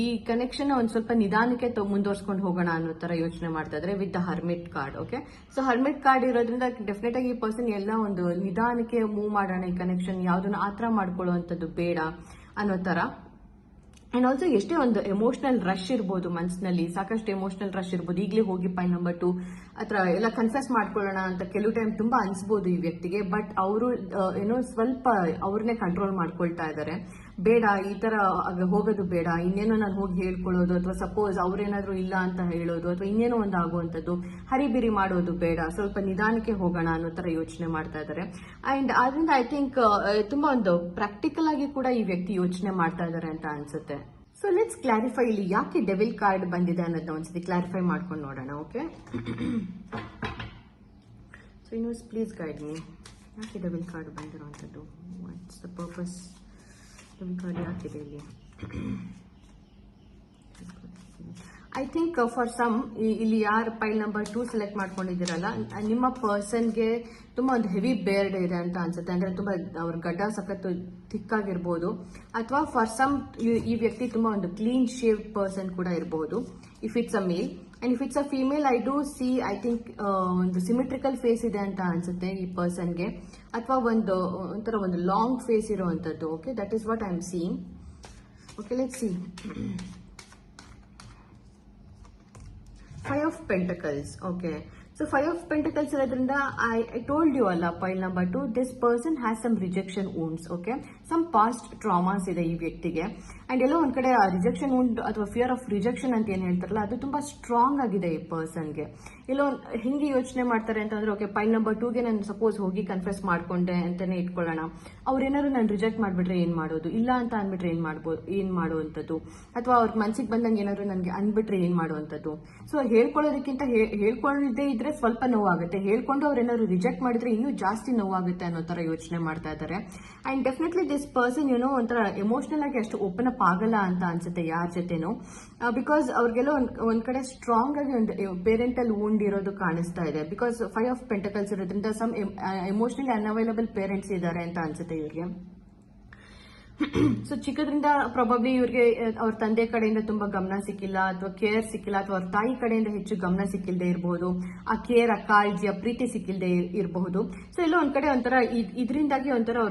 ಈ ಕನೆಕ್ಷನ್ ಒಂದ್ ಸ್ವಲ್ಪ ನಿಧಾನಕ್ಕೆ ಮುಂದುವರ್ಸ್ಕೊಂಡು ಹೋಗೋಣ ಅನ್ನೋ ತರ ಯೋಚನೆ ಮಾಡ್ತಾ ಇದ್ದಾರೆ with the hermit card. Okay, so hermit card ಇರೋದ್ರಿಂದ ಡೆಫಿನೆಟ್ ಆಗಿ ಈ ಪರ್ಸನ್ ಎಲ್ಲ ಒಂದು ನಿಧಾನಕ್ಕೆ ಮೂವ್ ಮಾಡೋಣ, ಈ ಕನೆಕ್ಷನ್ ಯಾವ್ದನ್ನು ಆತರ ಮಾಡ್ಕೊಳ್ಳುವಂಥದ್ದು ಬೇಡ ಅನ್ನೋ ತರ. ಅಂಡ್ ಆಲ್ಸೋ ಎಷ್ಟೇ ಒಂದು ಎಮೋಷನಲ್ ರಶ್ ಇರ್ಬೋದು ಮನಸ್ಸಿನಲ್ಲಿ, ಸಾಕಷ್ಟು ಎಮೋಷನಲ್ ರಶ್ ಇರ್ಬೋದು, ಈಗಲೇ ಹೋಗಿ ಪೈಲ್ ನಂಬರ್ 2 ಅಥವಾ ಎಲ್ಲ ಕನ್ಫೆಸ್ ಮಾಡ್ಕೊಳ್ಳೋಣ ಅಂತ ಕೆಲವು ಟೈಮ್ ತುಂಬಾ ಅನ್ಸ್ಬೋದು ಈ ವ್ಯಕ್ತಿಗೆ. ಬಟ್ ಅವರು ಸ್ವಲ್ಪ ಅವ್ರನ್ನೇ ಕಂಟ್ರೋಲ್ ಮಾಡ್ಕೊಳ್ತಾ ಇದ್ದಾರೆ. ಬೇಡ, ಈ ತರ ಹೋಗೋದು ಬೇಡ, ಇನ್ನೇನೋ ನಾನು ಹೋಗಿ ಹೇಳ್ಕೊಳ್ಳೋದು, ಅಥವಾ ಸಪೋಸ್ ಅವ್ರೇನಾದ್ರೂ ಇಲ್ಲ ಅಂತ ಹೇಳೋದು, ಅಥವಾ ಇನ್ನೇನೋ ಒಂದು ಆಗುವಂಥದ್ದು, ಹರಿಬಿರಿ ಮಾಡೋದು ಬೇಡ, ಸ್ವಲ್ಪ ನಿಧಾನಕ್ಕೆ ಹೋಗೋಣ ಅನ್ನೋ ತರ ಯೋಚನೆ ಮಾಡ್ತಾ ಇದ್ದಾರೆ. ಅಂಡ್ ಆದ್ರಿಂದ ಐ ಥಿಂಕ್ ತುಂಬಾ ಒಂದು ಪ್ರಾಕ್ಟಿಕಲ್ ಆಗಿ ಕೂಡ ಈ ವ್ಯಕ್ತಿ ಯೋಚನೆ ಮಾಡ್ತಾ ಇದ್ದಾರೆ ಅಂತ ಅನ್ಸುತ್ತೆ. ಸೊ ಲೆಟ್ಸ್ ಕ್ಲಾರಿಫೈ ಇಲ್ಲಿ ಯಾಕೆ ಡೆವಿಲ್ ಕಾರ್ಡ್ ಬಂದಿದೆ ಅನ್ನೋದನ್ನ ಒಂದ್ಸತಿ ಕ್ಲಾರಿಫೈ ಮಾಡ್ಕೊಂಡು ನೋಡೋಣ. Okay, so universe please guide me, ಯಾಕೆ ಡೆವಿಲ್ ಕಾರ್ಡ್ ಬಂದಿರುವಂಥದ್ದು, what's the purpose, devil card ಯಾಕಿದೆ ಇಲ್ಲಿ? ಐ ಥಿಂಕ್ ಫಾರ್ ಸಮ್ ಇಲ್ಲಿ ಯಾರು ಪೈಲ್ ನಂಬರ್ 2 ಸೆಲೆಕ್ಟ್ ಮಾಡ್ಕೊಂಡಿದ್ದೀರಲ್ಲ, ನಿಮ್ಮ ಪರ್ಸನ್ಗೆ ತುಂಬಾ ಒಂದು ಹೆವಿ ಬೇರ್ಡ್ ಇದೆ ಅಂತ ಅನ್ಸುತ್ತೆ. ಅಂದ್ರೆ ತುಂಬಾ ಅವ್ರ ಗಡ್ಡ ಸಖತ್ತು ಥಿಕ್ಕಾಗಿರ್ಬೋದು, ಅಥವಾ ಫಾರ್ ಸಮ್ ಈ ವ್ಯಕ್ತಿ ತುಂಬಾ ಒಂದು ಕ್ಲೀನ್ ಶೇವ್ ಪರ್ಸನ್ ಕೂಡ ಇರಬಹುದು if it's a male. And if it's a female, I do see I think ಒಂದು ಸಿಮೆಟ್ರಿಕಲ್ ಫೇಸ್ ಇದೆ ಅಂತ ಅನ್ಸುತ್ತೆ ಈ ಪರ್ಸನ್ಗೆ, ಅಥವಾ ಒಂಥರ ಒಂದು ಲಾಂಗ್ ಫೇಸ್ ಇರುವಂತದ್ದು. Okay, that is what I am seeing. Okay, let's see. Five of Pentacles. Okay, so 5 of Pentacles ಇರೋದ್ರಿಂದ ಐ ಟೋಲ್ಡ್ ಯು ಅಲ್ಲ pile number 2, this person has some rejection wounds. Okay, some past traumas ಇದೆ ಈ ವ್ಯಕ್ತಿಗೆ. And ಎಲ್ಲೋ ಒಂದ್ ಕಡೆ rejection wound ಅಥವಾ fear of rejection ಅಂತ ಏನ್ ಹೇಳ್ತಾರಲ್ಲ, ಅದು ತುಂಬಾ ಸ್ಟ್ರಾಂಗ್ ಆಗಿದೆ ಈ ಪರ್ಸನ್ಗೆ. ಎಲ್ಲೋ ಹಿಂಗೆ ಯೋಚನೆ ಮಾಡ್ತಾರೆ ಅಂತಂದ್ರೆ, ಓಕೆ ಪೈಲ್ ನಂಬರ್ 2ಗೆ ನಾನು ಸಪೋಸ್ ಹೋಗಿ ಕನ್ಫೆಸ್ ಮಾಡ್ಕೊಂಡೆ ಅಂತಾನೆ ಇಟ್ಕೊಳ್ಳೋಣ, ಅವ್ರೇನಾದ್ರು ನಾನು ರಿಜೆಕ್ಟ್ ಮಾಡ್ಬಿಟ್ರೆ ಏನ್ ಮಾಡೋದು, ಇಲ್ಲ ಅಂತ ಅನ್ಬಿಟ್ರೆ ಏನ್ ಮಾಡುವಂಥದ್ದು, ಅಥವಾ ಅವ್ರ ಮನ್ಸಿಗೆ ಬಂದಂಗೆ ಏನಾದ್ರು ನನಗೆ ಅನ್ಬಿಟ್ರೆ ಏನ್ ಮಾಡುವಂಥದ್ದು. ಸೊ ಹೇಳ್ಕೊಳ್ಳೋದಕ್ಕಿಂತ ಹೇಳ್ಕೊಳ್ಳದೆ ಇದ್ರೆ ಸ್ವಲ್ಪ ನೋವಾಗುತ್ತೆ, ಹೇಳ್ಕೊಂಡು ಅವ್ರೇನಾದ್ರು ರಿಜೆಕ್ಟ್ ಮಾಡಿದ್ರೆ ಇನ್ನೂ ಜಾಸ್ತಿ ನೋವಾಗುತ್ತೆ ಅನ್ನೋ ತರ ಯೋಚನೆ ಮಾಡ್ತಾ ಇದ್ದಾರೆ. ಅಂಡ್ ಡೆಫಿನೆಟ್ಲಿ ದಿಸ್ ಪರ್ಸನ್ ಒಂಥರ ಎಮೋಷನಲ್ ಆಗಿ ಅಷ್ಟು ಓಪನ್ ಅಪ್ ಆಗಲ್ಲ ಅಂತ ಅನ್ಸುತ್ತೆ ಯಾರ ಜೊತೆನೂ, ಬಿಕಾಸ್ ಅವ್ರಿಗೆಲ್ಲ ಒಂದ್ ಕಡೆ ಸ್ಟ್ರಾಂಗ್ ಆಗಿ ಒಂದು ಪೇರೆಂಟಲ್ ವೂಂಡ್ ಇರೋದು ಕಾಣಿಸ್ತಾ ಇದೆ. ಬಿಕಾಸ್ 5 of Pentacles ಇರೋದ್ರಿಂದ ಸಮ್ ಎಮೋಷನಲಿ ಅನ್ಅವೈಲಬಲ್ ಪೇರೆಂಟ್ಸ್ ಇದ್ದಾರೆ ಅಂತ ಅನ್ಸುತ್ತೆ ಇವ್ರಿಗೆ. ಸೊ ಚಿಕ್ಕದ್ರಿಂದ ಪ್ರಾಬಬ್ಲಿ ಇವ್ರಿಗೆ ಅವ್ರ ತಂದೆ ಕಡೆಯಿಂದ ತುಂಬಾ ಗಮನ ಸಿಕ್ಕಿಲ್ಲ, ಅಥವಾ ಕೇರ್ ಸಿಕ್ಕಿಲ್ಲ, ಅಥವಾ ಅವ್ರ ತಾಯಿ ಕಡೆಯಿಂದ ಹೆಚ್ಚು ಗಮನ ಸಿಕ್ಕಿಲ್ಲದೆ ಇರಬಹುದು, ಆ ಕೇರ್, ಆ ಕಾಳಜಿ, ಆ ಪ್ರೀತಿ ಸಿಕ್ಕಿಲ್ಲದೆ ಇರಬಹುದು. ಸೊ ಎಲ್ಲೋ ಒಂದ್ ಕಡೆ ಒಂಥರ ಇದರಿಂದಾಗಿ ಒಂಥರ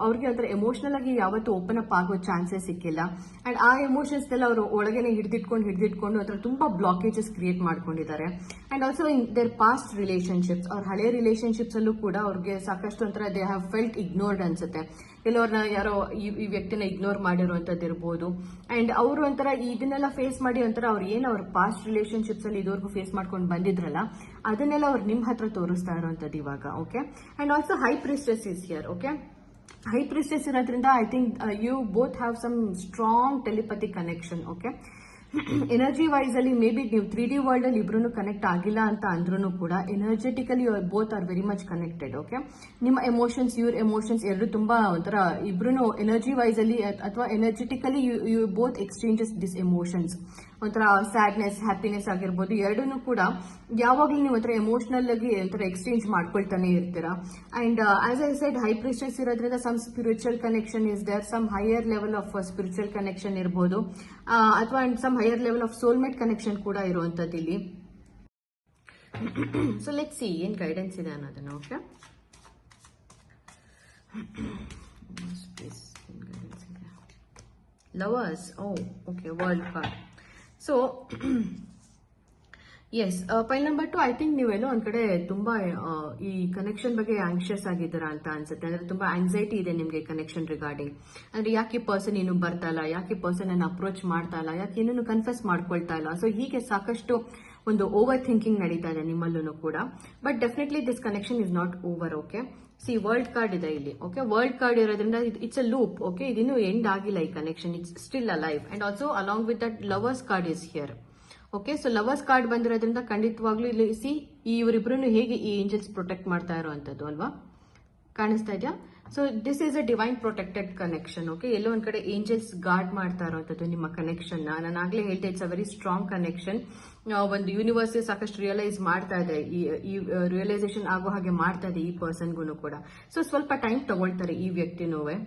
ಅವ್ರಿಗೆ ಒಂಥರ ಎಮೋಷನಲ್ ಆಗಿ ಯಾವತ್ತೂ ಓಪನ್ ಅಪ್ ಆಗೋ ಚಾನ್ಸಸ್ ಸಿಕ್ಕಿಲ್ಲ. ಅಂಡ್ ಆ ಎಮೋಷನ್ಸ್ ಎಲ್ಲ ಅವರು ಒಳಗನೆ ಹಿಡಿದಿಟ್ಕೊಂಡು ಒಂಥರ ತುಂಬಾ ಬ್ಲಾಕೇಜಸ್ ಕ್ರಿಯೇಟ್ ಮಾಡ್ಕೊಂಡಿದ್ದಾರೆ. And also in their past relationships, ಅವ್ರ ಹಳೆ ರಿಲೇಶನ್ಶಿಪ್ಸ್ ಅಲ್ಲೂ ಕೂಡ ಅವ್ರಿಗೆ ಸಾಕಷ್ಟು ಒಂಥರ ದೇ ಹ್ಯಾವ್ ಫೆಲ್ಟ್ ಇಗ್ನೋರ್ಡ್ ಅನ್ಸುತ್ತೆ. ಕೆಲವ್ರನ್ನ ಯಾರೋ ಈ ವ್ಯಕ್ತಿನ ಇಗ್ನೋರ್ ಮಾಡಿರುವಂತದ್ದು ಇರ್ಬೋದು. ಅಂಡ್ ಅವರು ಒಂಥರ ಇದನ್ನೆಲ್ಲ ಫೇಸ್ ಮಾಡಿ ಒಂಥರ ಅವ್ರ ಪಾಸ್ಟ್ ರಿಲೇಶನ್ಶಿಪ್ಸ್ ಅಲ್ಲಿ ಇದುವರೆಗೂ ಫೇಸ್ ಮಾಡ್ಕೊಂಡು ಬಂದಿದ್ರಲ್ಲ, ಅದನ್ನೆಲ್ಲ ಅವ್ರು ನಿಮ್ ಹತ್ರ ತೋರಿಸ್ತಾ ಇರುವಂತದ್ದು ಇವಾಗ. Okay, and also high priestess is here. Okay, high priestess ಇರೋದ್ರಿಂದ I think you both have some strong telepathic connection. Okay, energy wise ಅಲ್ಲಿ ಮೇ ಬಿ ನೀವು 3D ವರ್ಲ್ಡ್ ಅಲ್ಲಿ ಇಬ್ರು ಕನೆಕ್ಟ್ ಆಗಿಲ್ಲ ಅಂತ ಅಂದ್ರೂ ಕೂಡ energetically both are very much connected. Okay, ನಿಮ್ಮ ಎಮೋಷನ್ಸ್ ಇವ್ರ ಎಮೋಷನ್ಸ್ ಎರಡು ತುಂಬಾ ಒಂಥರ ಇಬ್ರು ಎನರ್ಜಿ ವೈಸ್ ಅಲ್ಲಿ ಅಥವಾ energetically you both exchanges this emotions. ಒಂಥರ ಸ್ಯಾಡ್ನೆಸ್, ಹ್ಯಾಪಿನೆಸ್ ಆಗಿರ್ಬೋದು, ಎರಡನ್ನೂ ಕೂಡ ಯಾವಾಗ್ಲೂ ನೀವು ಒಂಥರ ಎಮೋಷನಲ್ ಆಗಿ ಒಂಥರ ಎಕ್ಸ್ಚೇಂಜ್ ಮಾಡ್ಕೊಳ್ತಾನೆ ಇರ್ತೀರಾ. And as I said, high priestess ಇರೋದ್ರಿಂದ some spiritual connection is there, some higher level of spiritual connection ಇರ್ಬೋದು, ಅಥವಾ some higher level of soulmate connection ಕೂಡ ಇರುವಂತದ್ದು ಇಲ್ಲಿ. ಸೊ ಲೆಟ್ಸ್ ಸಿ ಏನ್ ಗೈಡೆನ್ಸ್ ಇದೆ ಅನ್ನೋದನ್ನ. Okay, lovers, okay, world card. So yes, pile number 2, I think ನೀವೆಲ್ಲೋ ಒಂದ್ ಕಡೆ ತುಂಬಾ ಈ ಕನೆಕ್ಷನ್ ಬಗ್ಗೆ ಆಂಕ್ಷಿಯಸ್ ಆಗಿದ್ದೀರಾ ಅಂತ ಅನ್ಸುತ್ತೆ. ಅಂದ್ರೆ ತುಂಬಾ ಆಂಗ್ಸೈಟಿ ಇದೆ ನಿಮ್ಗೆ ಕನೆಕ್ಷನ್ ರಿಗಾರ್ಡಿಂಗ್. ಅಂದ್ರೆ ಯಾಕೆ ಈ ಪರ್ಸನ್ ಇನ್ನೂ ಬರ್ತಾ ಇಲ್ಲ, ಯಾಕೆ ಈ ಪರ್ಸನ್ ಅನ್ನು ಅಪ್ರೋಚ್ ಮಾಡ್ತಾ ಇಲ್ಲ, ಯಾಕೆ ಇನ್ನೂ ಕನ್ಫೆಸ್ ಮಾಡ್ಕೊಳ್ತಾ ಇಲ್ಲ. ಸೊ ಹೀಗೆ ಸಾಕಷ್ಟು ಒಂದು ಓವರ್ ಥಿಂಕಿಂಗ್ ನಡೀತಾ ಇದೆ ನಿಮ್ಮಲ್ಲೂ ಕೂಡ. But definitely this connection is not over. Okay, see world card ಇದೆ ಇಲ್ಲಿ. ಓಕೆ, ವರ್ಲ್ಡ್ ಕಾರ್ಡ್ ಇರೋದ್ರಿಂದ ಇಟ್ಸ್ ಅ ಲೂಪ್. ಓಕೆ, ಇದಿನ್ನೂ ಎಂಡ್ ಆಗಿಲ್ಲ ಈ connection, it's still alive. And also along with that lovers card is here. Okay, so lovers card ಬಂದಿರೋದ್ರಿಂದ ಖಂಡಿತವಾಗ್ಲೂ ಇಲ್ಲಿ C ಇವರಿಬ್ರು ಹೇಗೆ ಈ ಏಂಜಲ್ಸ್ ಪ್ರೊಟೆಕ್ಟ್ ಮಾಡ್ತಾ ಇರೋವಂಥದ್ದು ಅಲ್ವಾ, ಕಾಣಿಸ್ತಾ ಇದೆಯಾ? So this is a divine protected connection. Okay, ಎಲ್ಲೋ ಒಂದ್ ಕಡೆ ಏಂಜಲ್ಸ್ ಗಾರ್ಡ್ ಮಾಡ್ತಾ ಇರೋವಂಥದ್ದು ನಿಮ್ಮ ಕನೆಕ್ಷನ್. ನಾನು ಆಗ್ಲೇ ಹೇಳ್ತಾ, it's a very strong connection. ಒಂದು ಯೂನಿವರ್ಸ್ ಸಾಕಷ್ಟು ರಿಯಲೈಸ್ ಮಾಡ್ತಾ ಇದೆ, ಈ ರಿಯಲೈಸೇಷನ್ ಆಗೋ ಹಾಗೆ ಮಾಡ್ತಾ ಇದೆ ಈ ಪರ್ಸನ್ಗೂ ಕೂಡ. ಸೊ ಸ್ವಲ್ಪ ಟೈಮ್ ತಗೊಳ್ತಾರೆ ಈ ವ್ಯಕ್ತಿನೂವೆ.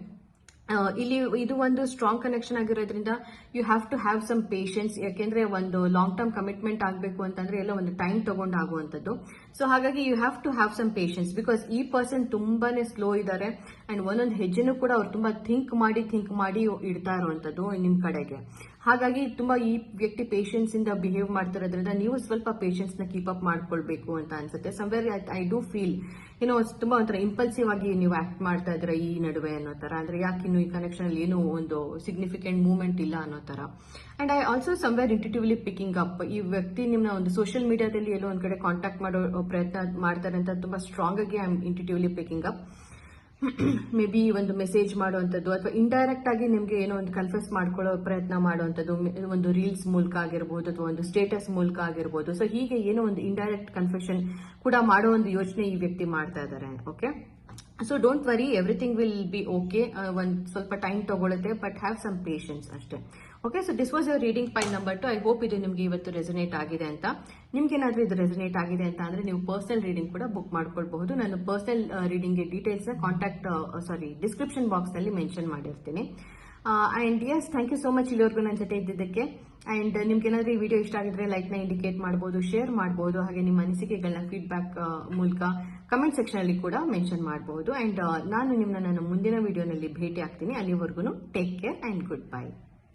ಇಲ್ಲಿ ಇದು ಒಂದು ಸ್ಟ್ರಾಂಗ್ ಕನೆಕ್ಷನ್ ಆಗಿರೋದ್ರಿಂದ you have to have some patience. ಯಾಕೆಂದ್ರೆ ಒಂದು ಲಾಂಗ್ ಟರ್ಮ್ ಕಮಿಟ್ಮೆಂಟ್ ಆಗಬೇಕು ಅಂತಂದ್ರೆ ಎಲ್ಲ ಒಂದು ಟೈಮ್ ತಗೊಂಡು ಆಗುವಂಥದ್ದು. ಸೊ ಹಾಗಾಗಿ you have to have some patience, because ಈ ಪರ್ಸನ್ ತುಂಬಾನೇ ಸ್ಲೋ ಇದ್ದಾರೆ. ಅಂಡ್ ಒಂದೊಂದು ಹೆಜ್ಜೆನೂ ಕೂಡ ಅವ್ರು ತುಂಬಾ ಥಿಂಕ್ ಮಾಡಿ ಇಡ್ತಾ ಇರುವಂತದ್ದು ನಿಮ್ ಕಡೆಗೆ. ಹಾಗಾಗಿ ತುಂಬಾ ಈ ವ್ಯಕ್ತಿ ಪೇಷನ್ಸ್ ಇಂದ ಬಿಹೇವ್ ಮಾಡ್ತಿರೋದ್ರಿಂದ ನೀವು ಸ್ವಲ್ಪ ಪೇಷನ್ಸ್ ನ ಕೀಪ್ ಅಪ್ ಮಾಡ್ಕೊಳ್ಬೇಕು ಅಂತ ಅನ್ಸುತ್ತೆ. ಸಮ್ವೇರ್ ಐ ಡೂ ಫೀಲ್ ತುಂಬಾ ಒಂಥರ ಇಂಪಲ್ಸಿವ್ ಆಗಿ ನೀವು ಆಕ್ಟ್ ಮಾಡ್ತಾ ಇದ್ರ ಈ ನಡುವೆ ಅನ್ನೋ ತರ. ಅಂದ್ರೆ ಯಾಕೆ ಇನ್ನು ಈ ಕನೆಕ್ಷನ್ ಅಲ್ಲಿ ಏನು ಒಂದು ಸಿಗ್ನಿಫಿಕೆಂಟ್ ಮೂವ್ಮೆಂಟ್ ಇಲ್ಲ ಅನ್ನೋ ತರ. And I also somewhere intuitively picking up, ಈ ವ್ಯಕ್ತಿ ನಿಮ್ನ ಒಂದು ಸೋಷಿಯಲ್ ಮೀಡಿಯಾದಲ್ಲಿ ಎಲ್ಲೋ ಒಂದ್ ಕಡೆ ಕಾಂಟ್ಯಾಕ್ಟ್ ಮಾಡೋ ಪ್ರಯತ್ನ ಮಾಡ್ತಾರೆ ಅಂತ ತುಂಬಾ ಸ್ಟ್ರಾಂಗ್ ಆಗಿ I am intuitively picking up. Maybe ಒಂದು ಮೆಸೇಜ್ ಮಾಡುವಂಥದ್ದು, ಅಥವಾ ಇಂಡೈರೆಕ್ಟ್ ಆಗಿ ನಿಮ್ಗೆ ಏನೋ ಒಂದು ಕನ್ಫೆಸ್ ಮಾಡ್ಕೊಳ್ಳೋ ಪ್ರಯತ್ನ ಮಾಡುವಂಥದ್ದು, ಒಂದು ರೀಲ್ಸ್ ಮೂಲಕ ಆಗಿರ್ಬೋದು, ಅಥವಾ ಒಂದು ಸ್ಟೇಟಸ್ ಮೂಲಕ ಆಗಿರ್ಬೋದು. ಸೊ ಹೀಗೆ ಏನೋ ಒಂದು ಇಂಡೈರೆಕ್ಟ್ ಕನ್ಫೆಷನ್ ಕೂಡ ಮಾಡೋ ಒಂದು ಯೋಚನೆ ಈ ವ್ಯಕ್ತಿ ಮಾಡ್ತಾ ಇದ್ದಾರೆ. Okay, so don't worry, everything will be okay. ಒಂದು ಸ್ವಲ್ಪ ಟೈಮ್ ತಗೊಳುತ್ತೆ, ಬಟ್ ಹ್ಯಾವ್ ಸಮ್ ಪೇಷನ್ಸ್ ಅಷ್ಟೇ. Okay, so this was your reading ಪೈಲ್ number 2. I hope ಇದು ನಿಮ್ಗೆ ಇವತ್ತು ರೆಸನೇಟ್ ಆಗಿದೆ ಅಂತ. ನಿಮ್ಗೆ ಏನಾದ್ರೂ ಇದು ರೆಸನೇಟ್ ಆಗಿದೆ ಅಂತ ಅಂದ್ರೆ ನೀವು ಪರ್ಸನಲ್ ರೀಡಿಂಗ್ ಕೂಡ ಬುಕ್ ಮಾಡ್ಕೊಳ್ಬಹುದು. ನಾನು personal reading details description box ನಲ್ಲಿ ಮೆನ್ಷನ್ ಮಾಡಿರ್ತೀನಿ. And yes, thank you so much ಇಲ್ಲಿವರೆಗೂ ನನ್ನ ಜೊತೆ ಇದ್ದಿದ್ದಕ್ಕೆ. ಅಂಡ್ ನಿಮ್ಗೆ ಏನಾದ್ರೂ ಈ ವಿಡಿಯೋ ಇಷ್ಟ ಆಗಿದ್ರೆ ಲೈಕ್ ನ ಇಂಡಿಕೇಟ್ ಮಾಡಬಹುದು, ಶೇರ್ ಮಾಡಬಹುದು, ಹಾಗೆ ನಿಮ್ಮ ಅನಿಸಿಕೆಗಳನ್ನ ಫೀಡ್ಬ್ಯಾಕ್ ಮೂಲಕ ಕಮೆಂಟ್ ಸೆಕ್ಷನ್ ಅಲ್ಲಿ ಕೂಡ ಮೆನ್ಷನ್ ಮಾಡಬಹುದು. ಅಂಡ್ ನಾನು ನಿಮ್ಮನ್ನ ನನ್ನ ಮುಂದಿನ ವಿಡಿಯೋನಲ್ಲಿ ಭೇಟಿ ಆಗ್ತೀನಿ. ಅಲ್ಲಿವರೆಗೂ take care and good bye.